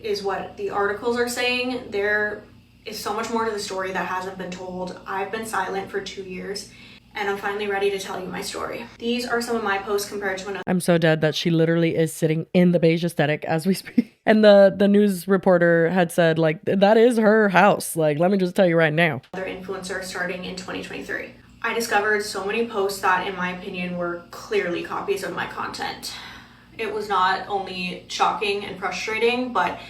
is what the articles are saying. There is so much more to the story that hasn't been told. I've been silent for 2 years, and I'm finally ready to tell you my story. These are some of my posts compared to another. I'm so dead that she literally is sitting in the beige aesthetic as we speak. And the news reporter had said, like, that is her house. Like, let me just tell you right now. Other influencer starting in 2023. I discovered so many posts that, in my opinion, were clearly copies of my content. It was not only shocking and frustrating, but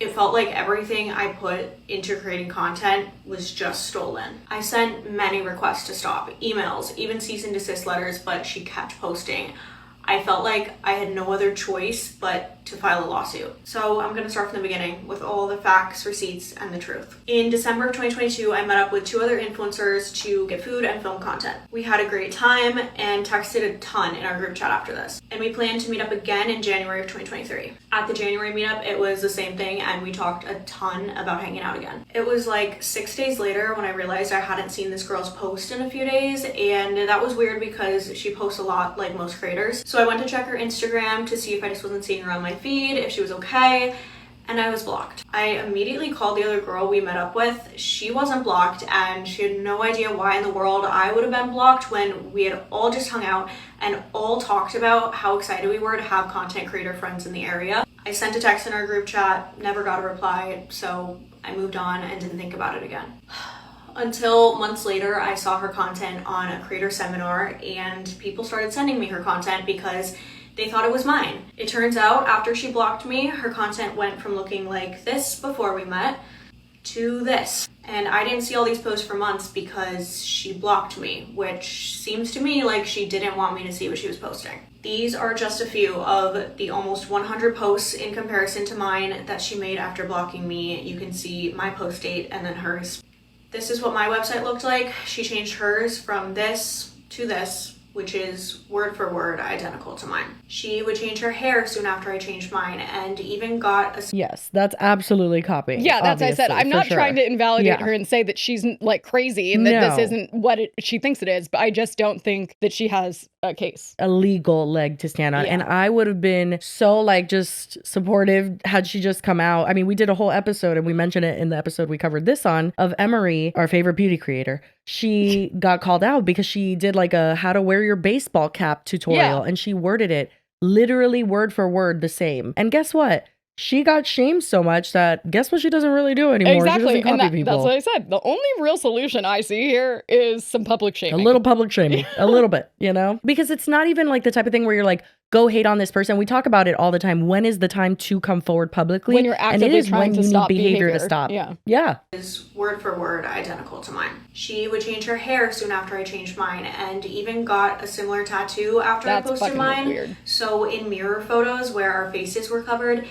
it felt like everything I put into creating content was just stolen. I sent many requests to stop, emails, even cease and desist letters, but she kept posting. I felt like I had no other choice but to file a lawsuit. So I'm gonna start from the beginning with all the facts, receipts, and the truth. In December of 2022, I met up with 2 other influencers to get food and film content. We had a great time and texted a ton in our group chat after this. And we planned to meet up again in January of 2023. At the January meetup, it was the same thing, and we talked a ton about hanging out again. It was like 6 days later when I realized I hadn't seen this girl's post in a few days, and that was weird because she posts a lot like most creators. So I went to check her Instagram to see if I just wasn't seeing her on my feed, if she was okay, and I was blocked. I immediately called the other girl we met up with. She wasn't blocked, and she had no idea why in the world I would have been blocked when we had all just hung out and all talked about how excited we were to have content creator friends in the area. I sent a text in our group chat, never got a reply, so I moved on and didn't think about it again. Until months later, I saw her content on a creator seminar, and people started sending me her content because they thought it was mine. It turns out after she blocked me, her content went from looking like this before we met to this. And I didn't see all these posts for months because she blocked me, which seems to me like she didn't want me to see what she was posting. These are just a few of the almost 100 posts in comparison to mine that she made after blocking me. You can see my post date and then hers. This is what my website looked like. She changed hers from this to this, which is word for word identical to mine. She would change her hair soon after I changed mine, and even got a... Yes, that's absolutely copying. Yeah, that's what I said. I'm not trying to invalidate her and say that she's like crazy and that this isn't what she thinks it is, but I just don't think that she has a case. A legal leg to stand on. And I would have been so like just supportive had she just come out. I mean, we did a whole episode and we mentioned it in the episode we covered this on of Emery, our favorite beauty creator. She got called out because she did like a how to wear your baseball cap tutorial and she worded it literally word for word the same. And guess what? she got shamed so much that guess what she doesn't really do anymore? Exactly. She doesn't copy people. That's what I said. The only real solution I see here is some public shaming. A little public shaming. A little bit, you know? Because it's not even like the type of thing where you're like, go hate on this person. We talk about it all the time. When is the time to come forward publicly? When you're actively trying to stop behavior to stop. Yeah. Yeah. Is word for word identical to mine. She would change her hair soon after I changed mine, and even got a similar tattoo after I posted mine. Weird. So in mirror photos where our faces were covered,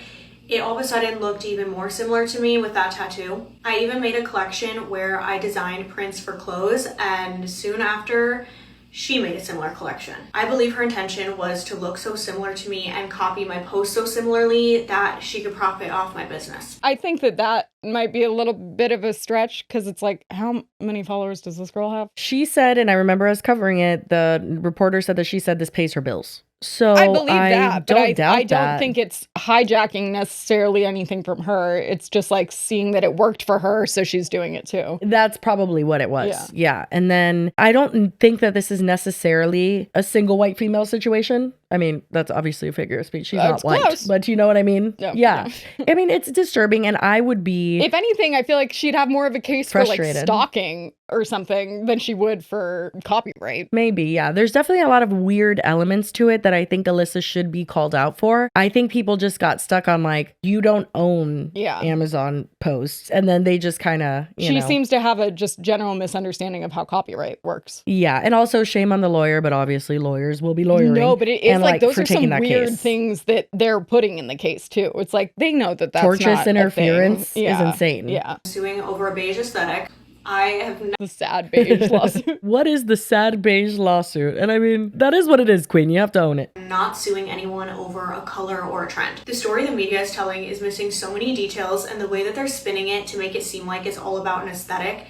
it all of a sudden looked even more similar to me with that tattoo. I even made a collection where I designed prints for clothes, and soon after, she made a similar collection. I believe her intention was to look so similar to me and copy my posts so similarly that she could profit off my business. I think that might be a little bit of a stretch because it's like, how many followers does this girl have? She said, and I remember us covering it, the reporter said that she said this pays her bills. So I believe that, but I don't that. think it's hijacking necessarily anything from her. It's just like seeing that it worked for her, so she's doing it too. That's probably what it was. Yeah. And then I don't think that this is necessarily a single white female situation. I mean, that's obviously a figure of speech. She's not white, close. But you know what I mean? Yeah. I mean, it's disturbing, and I would be... If anything, I feel like she'd have more of a case for like stalking or something than she would for copyright. Maybe, yeah. There's definitely a lot of weird elements to it that I think Alyssa should be called out for. I think people just got stuck on like, you don't own Amazon posts, and then they just kind of, She seems to have a just general misunderstanding of how copyright works. Yeah, and also shame on the lawyer, but obviously lawyers will be lawyering. No, but it is like those are some weird things that they're putting in the case too. It's like they know that that's tortious not interference is insane. Yeah, suing over a beige aesthetic. I have the sad beige lawsuit. What is the sad beige lawsuit? And I mean, that is what it is, Queen. You have to own it. Not suing anyone over a color or a trend. The story the media is telling is missing so many details, and the way that they're spinning it to make it seem like it's all about an aesthetic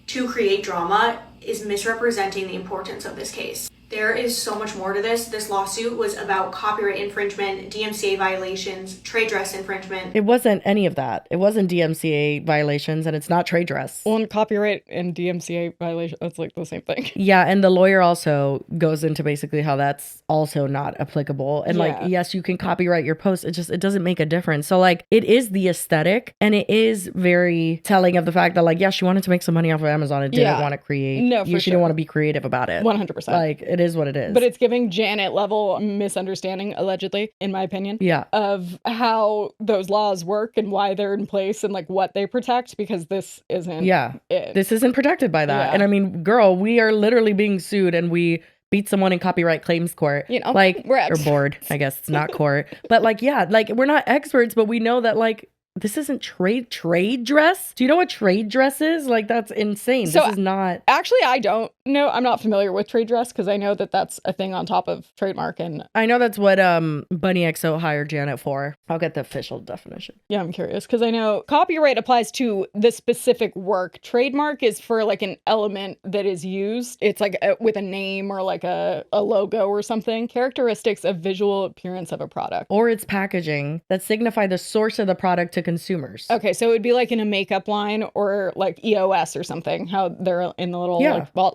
to create drama is misrepresenting the importance of this case. There is so much more to this. This lawsuit was about copyright infringement, DMCA violations, trade dress infringement. It wasn't any of that. It wasn't DMCA violations, and it's not trade dress. Well, and copyright and DMCA violation, that's like the same thing. Yeah, and the lawyer also goes into basically how that's also not applicable. And like, yes, you can copyright your post. It doesn't make a difference. So like, it is the aesthetic, and it is very telling of the fact that like, yeah, she wanted to make some money off of Amazon and didn't want to create. No, for she didn't want to be creative about it. 100%. Like, it is what it is. But it's giving Janet level misunderstanding, allegedly, in my opinion. Yeah. Of how those laws work and why they're in place and like what they protect, because this isn't it. This isn't protected by that. And I mean, girl, we are literally being sued, and we beat someone in copyright claims court. You know, like, we're or board. I guess it's not court. But like, yeah, like we're not experts, but we know that like, this isn't trade dress. Do you know what trade dress is? Like, that's insane. So, this is not. Actually, I don't know. I'm not familiar with trade dress because I know that that's a thing on top of trademark. And I know that's what Bunny XO hired Janet for. I'll get the official definition. Yeah, I'm curious because I know copyright applies to the specific work. Trademark is for like an element that is used. It's like with a name or like a logo or something. Characteristics of visual appearance of a product. Or its packaging that signify the source of the product to consumers. Okay, so it would be like in a makeup line or like EOS or something, how they're in the little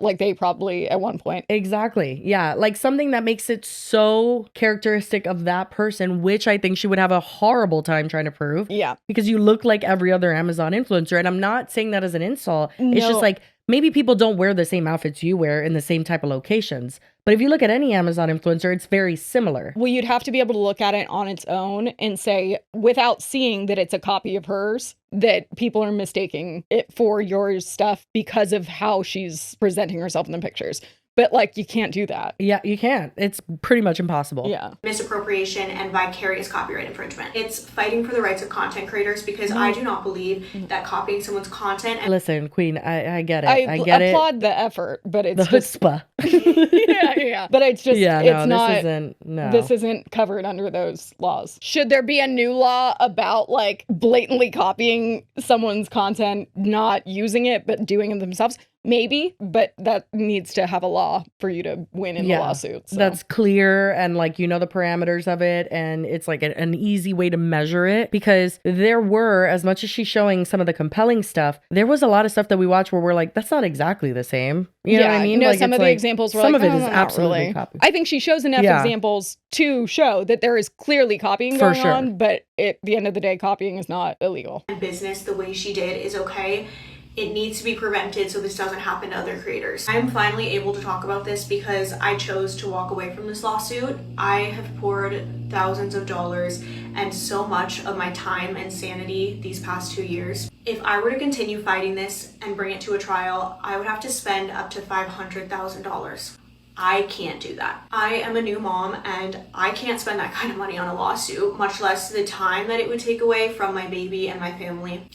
like they probably at one point. Exactly. Yeah, like something that makes it so characteristic of that person, which I think she would have a horrible time trying to prove. Yeah. Because you look like every other Amazon influencer, and I'm not saying that as an insult. No. It's just like maybe people don't wear the same outfits you wear in the same type of locations. But if you look at any Amazon influencer, it's very similar. Well, you'd have to be able to look at it on its own and say, without seeing that it's a copy of hers, that people are mistaking it for your stuff because of how she's presenting herself in the pictures. But like, you can't do that. Yeah, you can't. It's pretty much impossible. Yeah. Misappropriation and vicarious copyright infringement. It's fighting for the rights of content creators because I do not believe that copying someone's content. Listen, Queen, I get it. I get it. I applaud the effort, but it's the chutzpah. yeah. But it's just, it's not, this isn't covered under those laws. Should there be a new law about like blatantly copying someone's content, not using it, but doing it themselves? maybe, but that needs to have a law for you to win in the lawsuit. So. That's clear, and like the parameters of it, and it's like an easy way to measure it, because there were, as much as she's showing some of the compelling stuff, there was a lot of stuff that we watched where we're like, that's not exactly the same. You know what I mean? No, some of the examples were some of it is absolutely copy. I think she shows enough examples to show that there is clearly copying going on, but at the end of the day, copying is not illegal. Business the way she did is okay. It needs to be prevented so this doesn't happen to other creators. I'm finally able to talk about this because I chose to walk away from this lawsuit. I have poured thousands of dollars and so much of my time and sanity these past 2 years. If I were to continue fighting this and bring it to a trial, I would have to spend up to $500,000. I can't do that. I am a new mom and I can't spend that kind of money on a lawsuit, much less the time that it would take away from my baby and my family.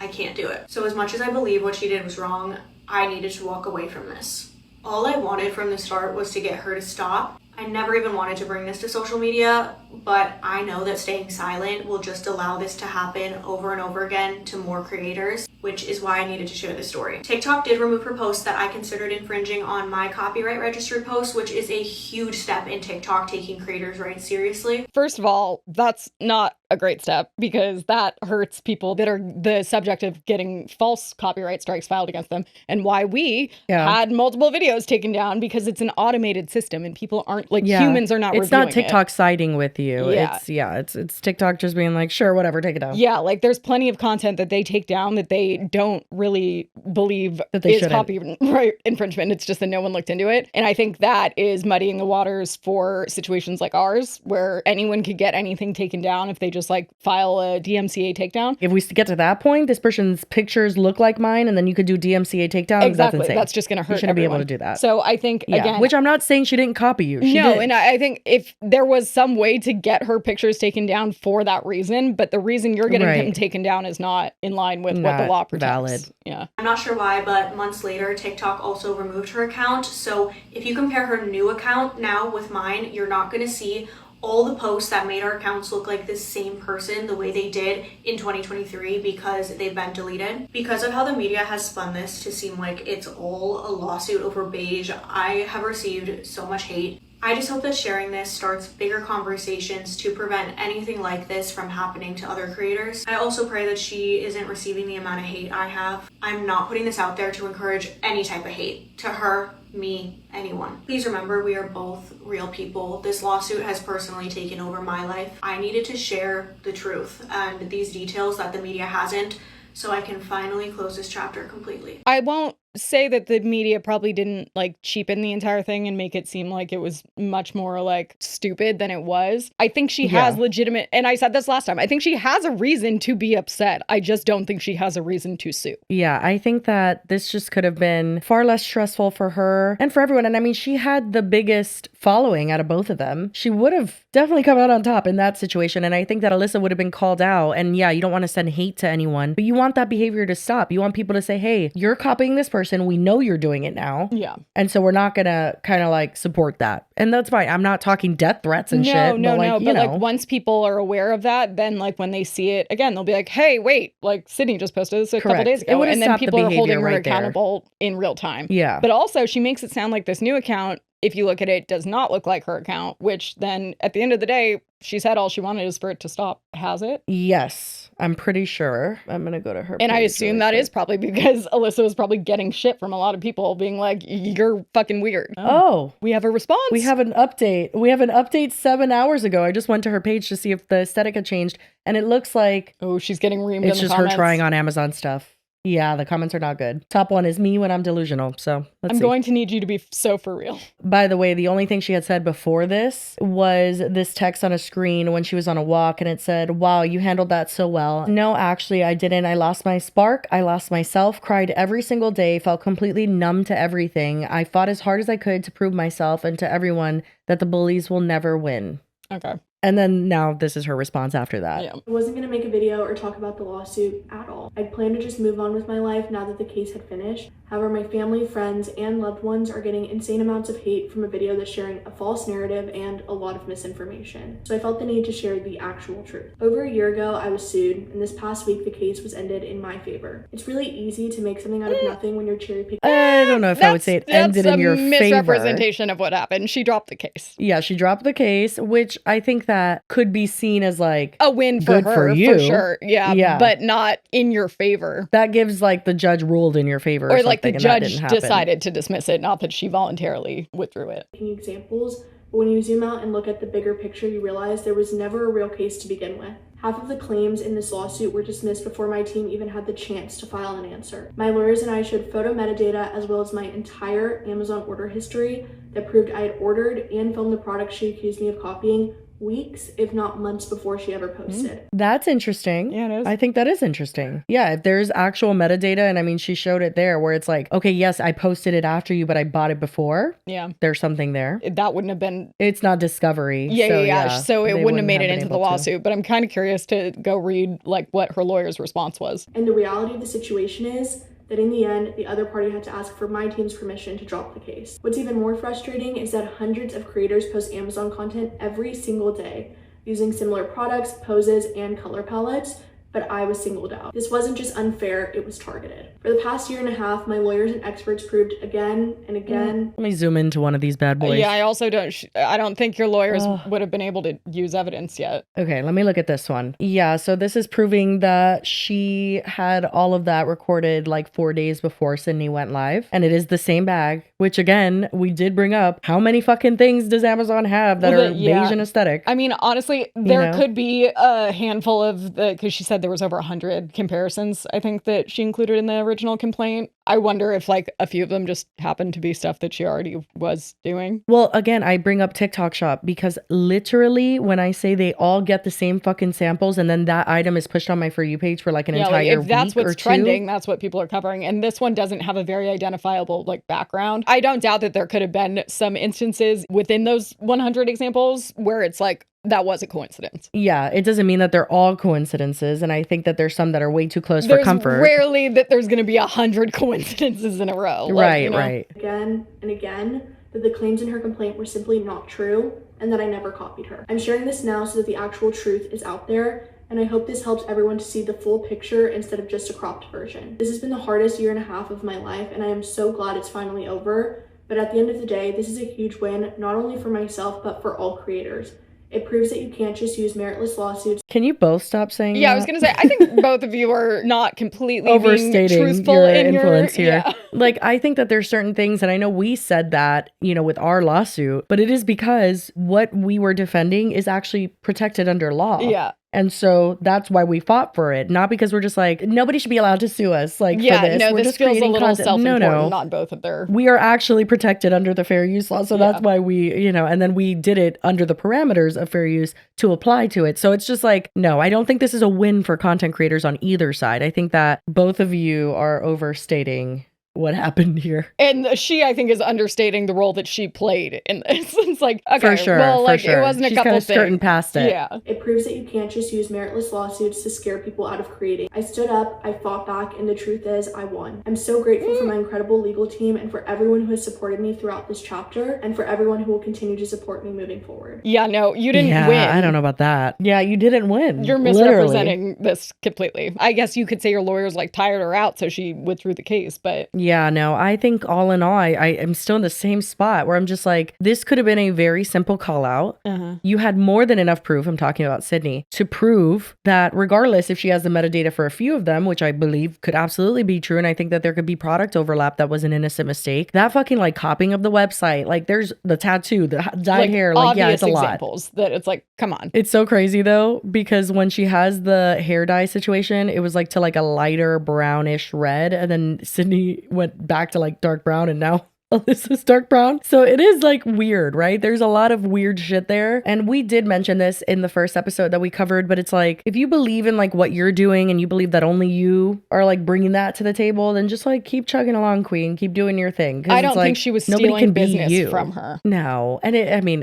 I can't do it. So as much as I believe what she did was wrong, I needed to walk away from this. All I wanted from the start was to get her to stop. I never even wanted to bring this to social media, but I know that staying silent will just allow this to happen over and over again to more creators, which is why I needed to share this story. TikTok did remove her post that I considered infringing on my copyright registered post, which is a huge step in TikTok taking creators' rights seriously. First of all, that's not a great step because that hurts people that are the subject of getting false copyright strikes filed against them, and why we had multiple videos taken down, because it's an automated system and people aren't humans are not reviewing it. It's not TikTok siding with you. It's TikTok just being like, sure, whatever, take it down. Yeah, like there's plenty of content that they take down that they don't really believe that is copyright infringement. It's just that no one looked into it. And I think that is muddying the waters for situations like ours, where anyone could get anything taken down if they just file a DMCA takedown. If we get to that point, this person's pictures look like mine, and then you could do DMCA takedown. Exactly. That's insane. That's just going to hurt. You shouldn't everyone. be able to do that. So I think, again, which I'm not saying she didn't copy you. She did. And I think if there was some way to get her pictures taken down for that reason, but the reason you're getting them taken down is not in line with what the law protects. Valid. Yeah. I'm not sure why, but months later, TikTok also removed her account. So if you compare her new account now with mine, you're not going to see all the posts that made our accounts look like the same person the way they did in 2023 because they've been deleted. Because of how the media has spun this to seem like it's all a lawsuit over beige, I have received so much hate. I just hope that sharing this starts bigger conversations to prevent anything like this from happening to other creators. I also pray that she isn't receiving the amount of hate I have. I'm not putting this out there to encourage any type of hate to her, me, anyone. Please remember, we are both real people. This lawsuit has personally taken over my life. I needed to share the truth and these details that the media hasn't, so I can finally close this chapter completely. I won't say that the media probably didn't cheapen the entire thing and make it seem like it was much more stupid than it was. I think she has legitimate, and I said this last time, I think she has a reason to be upset. I just don't think she has a reason to sue. Yeah, I think that this just could have been far less stressful for her and for everyone. And I mean, she had the biggest following out of both of them. She would have definitely come out on top in that situation. And I think that Alyssa would have been called out. And yeah, you don't want to send hate to anyone, but you want that behavior to stop. You want people to say, hey, you're copying this person. We know you're doing it now. Yeah. And so we're not going to kind of support that. And that's fine. I'm not talking death threats and shit. No. But once people are aware of that, then when they see it again, they'll be like, hey, wait, Sydney just posted this a couple days ago. And then people are holding her accountable in real time. Yeah. But also she makes it sound like this new account, if you look at it, does not look like her account, which then at the end of the day, she said all she wanted is for it to stop. Has it? Yes, I'm pretty sure. I'm going to go to her And I assume that is probably because Alyssa was probably getting shit from a lot of people being like, you're fucking weird. Oh. We have a response. We have an update. We have an update 7 hours ago. I just went to her page to see if the aesthetic had changed. And it looks like... Oh, she's getting reamed in the comments. It's just her trying on Amazon stuff. Yeah, the comments are not good. Top one is me when I'm delusional. So let's see. Going to need you to be so for real. By the way, the only thing she had said before this was this text on a screen when she was on a walk, and it said, wow, you handled that so well. No, actually, I didn't. I lost my spark. I lost myself, cried every single day, felt completely numb to everything. I fought as hard as I could to prove myself and to everyone that the bullies will never win. Okay. And then now this is her response after that. Yeah. I wasn't going to make a video or talk about the lawsuit at all. I'd planned to just move on with my life now that the case had finished. However, my family, friends, and loved ones are getting insane amounts of hate from a video that's sharing a false narrative and a lot of misinformation. So I felt the need to share the actual truth. Over a year ago, I was sued, and this past week the case was ended in my favor. It's really easy to make something out of nothing when you're cherry picking. I don't know if I would say it ended in your favor. That's a misrepresentation of what happened. She dropped the case. Yeah, she dropped the case, which I think that could be seen as like a win for her, for you. For sure. Yeah, but not in your favor. That gives like the judge ruled in your favor, or like the judge decided to dismiss it, not that she voluntarily withdrew it. Examples, but when you zoom out and look at the bigger picture, you realize there was never a real case to begin with. Half of the claims in this lawsuit were dismissed before my team even had the chance to file an answer. My lawyers and I showed photo metadata as well as my entire Amazon order history that proved I had ordered and filmed the product she accused me of copying weeks, if not months, before she ever posted. That's interesting. Yeah, it is. I think that is interesting. Yeah, if there's actual metadata, and I mean, she showed it there where it's like, okay, yes, I posted it after you, but I bought it before. Yeah. There's something there. That wouldn't have been... It's not discovery. Yeah. So it wouldn't have made it into the lawsuit, but I'm kind of curious to go read like what her lawyer's response was. And the reality of the situation is that in the end, the other party had to ask for my team's permission to drop the case. What's even more frustrating is that hundreds of creators post Amazon content every single day using similar products, poses, and color palettes, but I was singled out. This wasn't just unfair, it was targeted. For the past year and a half, my lawyers and experts proved again and again. Let me zoom into one of these bad boys. Yeah, I also don't think your lawyers would have been able to use evidence yet. Okay, let me look at this one. Yeah, so this is proving that she had all of that recorded like 4 days before Sydney went live. And it is the same bag, which again, we did bring up. How many fucking things does Amazon have that are beige and aesthetic? I mean, honestly, there could be a handful of because she said there was over 100 comparisons, I think, that she included in the original complaint. I wonder if like a few of them just happened to be stuff that she already was doing. Well, again, I bring up TikTok Shop because literally when I say they all get the same fucking samples and then that item is pushed on my For You page for like an entire week or two. If that's what's trending, that's what people are covering. And this one doesn't have a very identifiable like background. I don't doubt that there could have been some instances within those 100 examples where it's like, that was a coincidence. Yeah, it doesn't mean that they're all coincidences. And I think that there's some that are way too close for comfort. Rarely that there's going to be 100 coincidences in a row. Right. Again and again, that the claims in her complaint were simply not true and that I never copied her. I'm sharing this now so that the actual truth is out there. And I hope this helps everyone to see the full picture instead of just a cropped version. This has been the hardest year and a half of my life, and I am so glad it's finally over. But at the end of the day, this is a huge win, not only for myself, but for all creators. It proves that you can't just use meritless lawsuits. Can you both stop saying that? I was going to say, I think both of you are not completely overstating being truthful your in influence here. Yeah. Like, I think that there's certain things, and I know we said that, with our lawsuit, but it is because what we were defending is actually protected under law. Yeah. And so that's why we fought for it. Not because we're just like, nobody should be allowed to sue us. Like, for this. No, we're this just feels a little content. self-important on both of their... We are actually protected under the fair use law. So that's why we, and then we did it under the parameters of fair use to apply to it. So it's just like, no, I don't think this is a win for content creators on either side. I think that both of you are overstating what happened here. And she, I think, is understating the role that she played in this. It's like, okay, for sure, well, like, sure. It wasn't a She's couple kind of things. skirting past it. Yeah. It proves that you can't just use meritless lawsuits to scare people out of creating. I stood up, I fought back, and the truth is, I won. I'm so grateful for my incredible legal team and for everyone who has supported me throughout this chapter and for everyone who will continue to support me moving forward. Yeah, no, you didn't win. I don't know about that. Yeah, you didn't win. You're misrepresenting this completely. I guess you could say your lawyer's like tired her out, so she withdrew the case, but... Yeah, no, I think all in all, I am still in the same spot where I'm just like, this could have been a very simple call out. You had more than enough proof, I'm talking about Sydney, to prove that regardless if she has the metadata for a few of them, which I believe could absolutely be true, and I think that there could be product overlap that was an innocent mistake, that fucking like copying of the website, like there's the tattoo, the dyed hair, like yeah, it's a lot. Examples that it's like, come on. It's so crazy though, because when she has the hair dye situation, it was like to like a lighter brownish red, and then Sydney went back to like dark brown, and now Alyssa's dark brown. So it is like weird, right? There's a lot of weird shit there. And we did mention this in the first episode that we covered, but it's like, if you believe in like what you're doing and you believe that only you are like bringing that to the table, then just like keep chugging along, queen. Keep doing your thing. I don't think she was stealing business from her. No. And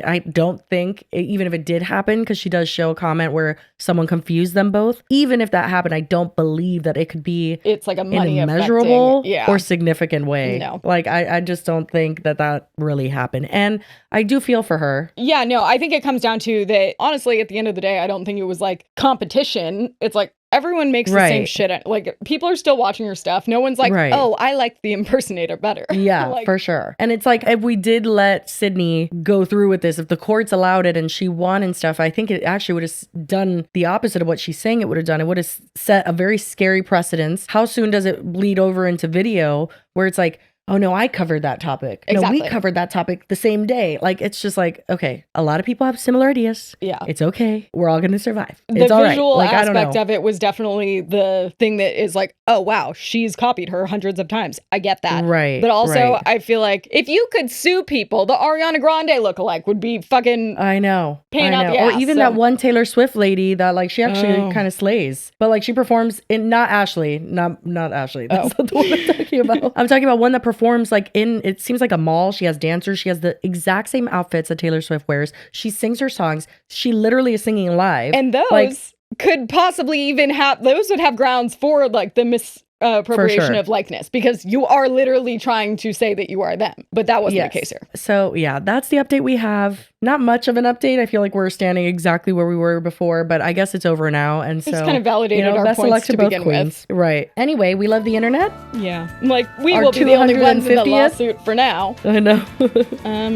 I don't think, even if it did happen, because she does show a comment where someone confused them both, even if that happened, I don't believe that it could be it's like a money in a measurable yeah. or significant way. No. Like, I just don't think that really happened. And I do feel for her. Yeah, no, I think it comes down to that, honestly, at the end of the day, I don't think it was like competition. It's like, everyone makes the same shit. Like, people are still watching your stuff. No one's like, oh, I like the impersonator better. Yeah, like, for sure. And it's like, if we did let Sydney go through with this, if the courts allowed it and she won and stuff, I think it actually would have done the opposite of what she's saying it would have done. It would have set a very scary precedence. How soon does it bleed over into video where it's like, oh no, I covered that topic. Exactly. No, we covered that topic the same day. Like, it's just like, okay, a lot of people have similar ideas. Yeah. It's okay. We're all going to survive. The it's all visual right. Like, aspect of it was definitely the thing that is like, oh wow, she's copied her hundreds of times. I get that. Right. But also, I feel like if you could sue people, the Ariana Grande lookalike would be fucking I know. Paying out the ass, or even that one Taylor Swift lady that like she actually kind of slays. But like she performs in not Ashley. That's not the one I'm talking about. I'm talking about one that performs like in it seems like a mall. She has dancers. She has the exact same outfits that Taylor Swift wears. She sings her songs. She literally is singing live. And those could possibly even those would have grounds for like the misappropriation of likeness, because you are literally trying to say that you are them. But that wasn't the case here. So yeah, that's the update we have. Not much of an update. I feel like we're standing exactly where we were before, but I guess it's over now. And so it's kind of validated our best of luck points to both begin queens. with. Right. Anyway, we love the internet. Yeah. Like, we will be the only ones in the lawsuit for now. I know.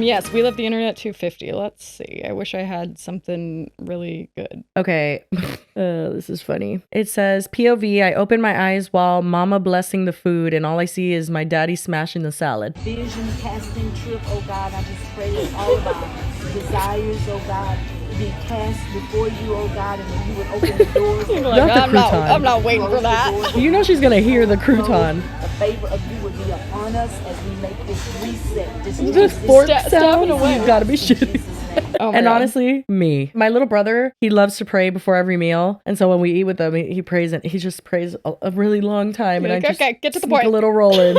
Yes, we love the internet 250. Let's see. I wish I had something really good. Okay. This is funny. It says, POV, I open my eyes while mama blessing the food and all I see is my daddy smashing the salad. Vision casting trip, oh God, I just pray that all of our desires, oh God, be cast before you, oh God, and then you would open the doors. I'm not waiting for that. You know she's gonna hear the crouton. The favor of you would be upon us as we make this reset. This fork sound, you gotta be shitting. Oh and God. honestly, me. My little brother, he loves to pray before every meal. And so when we eat with him, he prays and he just prays a really long time. You're and like, I just okay, get to the point. A little roll in.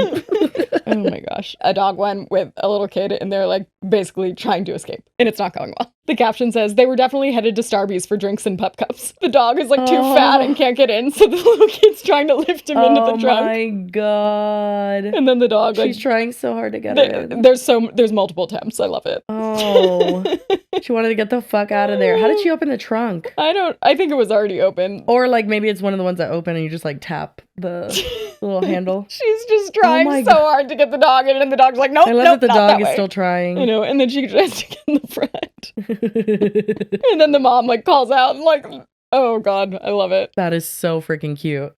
Oh my gosh. A dog went with a little kid and they're like basically trying to escape and it's not going well. The caption says they were definitely headed to Starbucks for drinks and pup cups. The dog is like too fat and can't get in, so the little kid's trying to lift him into the trunk. Oh my God. And then the dog, she's trying so hard to get in. There's multiple attempts. I love it. Oh. She wanted to get the fuck out of there. How did she open the trunk? I think it was already open. Or like maybe it's one of the ones that open and you just like tap the little handle. She's just trying so hard to get the dog in and the dog's like, nope, I love that the dog is still trying. You know, and then she tries to get in the front. And then the mom like calls out and like, oh God, I love it. That is so freaking cute.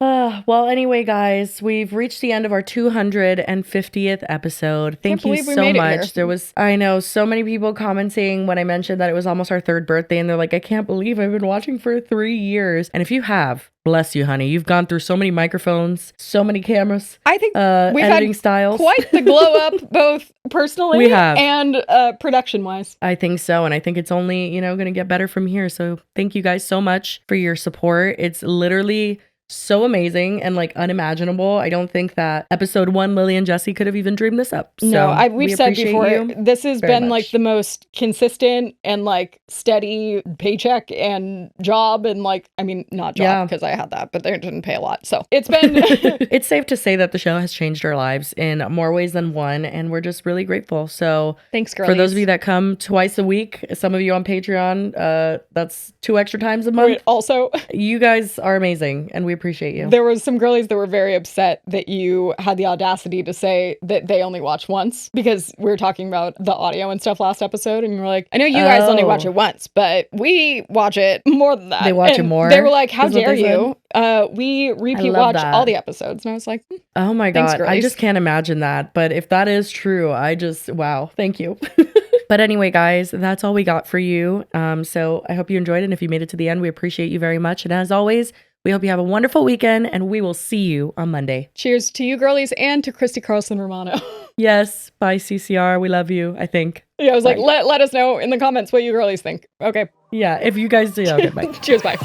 Well, anyway, guys, we've reached the end of our 250th episode. Thank you so much. There was, I know, so many people commenting when I mentioned that it was almost our 3rd birthday, and they're like, I can't believe I've been watching for 3 years. And if you have, bless you, honey. You've gone through so many microphones, so many cameras. I think we've editing had styles. Quite the glow up, both personally and production wise. I think so. And I think it's only, going to get better from here. So thank you guys so much for your support. It's literally so amazing and like unimaginable. I don't think that episode 1, Lily and Jesse could have even dreamed this up. So no, we've said before, this has been like the most consistent and like steady paycheck and job. And like, I mean, not job because I had that, but they didn't pay a lot. So it's been, it's safe to say that the show has changed our lives in more ways than one. And we're just really grateful. So thanks, girlies. For those of you that come twice a week, some of you on Patreon, that's 2 extra times a month. Wait, also, you guys are amazing and we appreciate you. There was some girlies that were very upset that you had the audacity to say that they only watch once, because we were talking about the audio and stuff last episode, and you were like, I know you guys only watch it once, but we watch it more than that. They watch it more? They were like, how dare you? We repeat watch all the episodes. And I was like, oh my God, thanks, I just can't imagine that. But if that is true, wow, thank you. But anyway, guys, that's all we got for you. So I hope you enjoyed it. And if you made it to the end, we appreciate you very much. And as always, we hope you have a wonderful weekend and we will see you on Monday. Cheers to you, girlies, and to Christy Carlson Romano. Yes. Bye, CCR. We love you, I think. Yeah, I was like, let us know in the comments what you girlies think. Okay. Yeah, if you guys do. Okay, bye. Cheers, bye.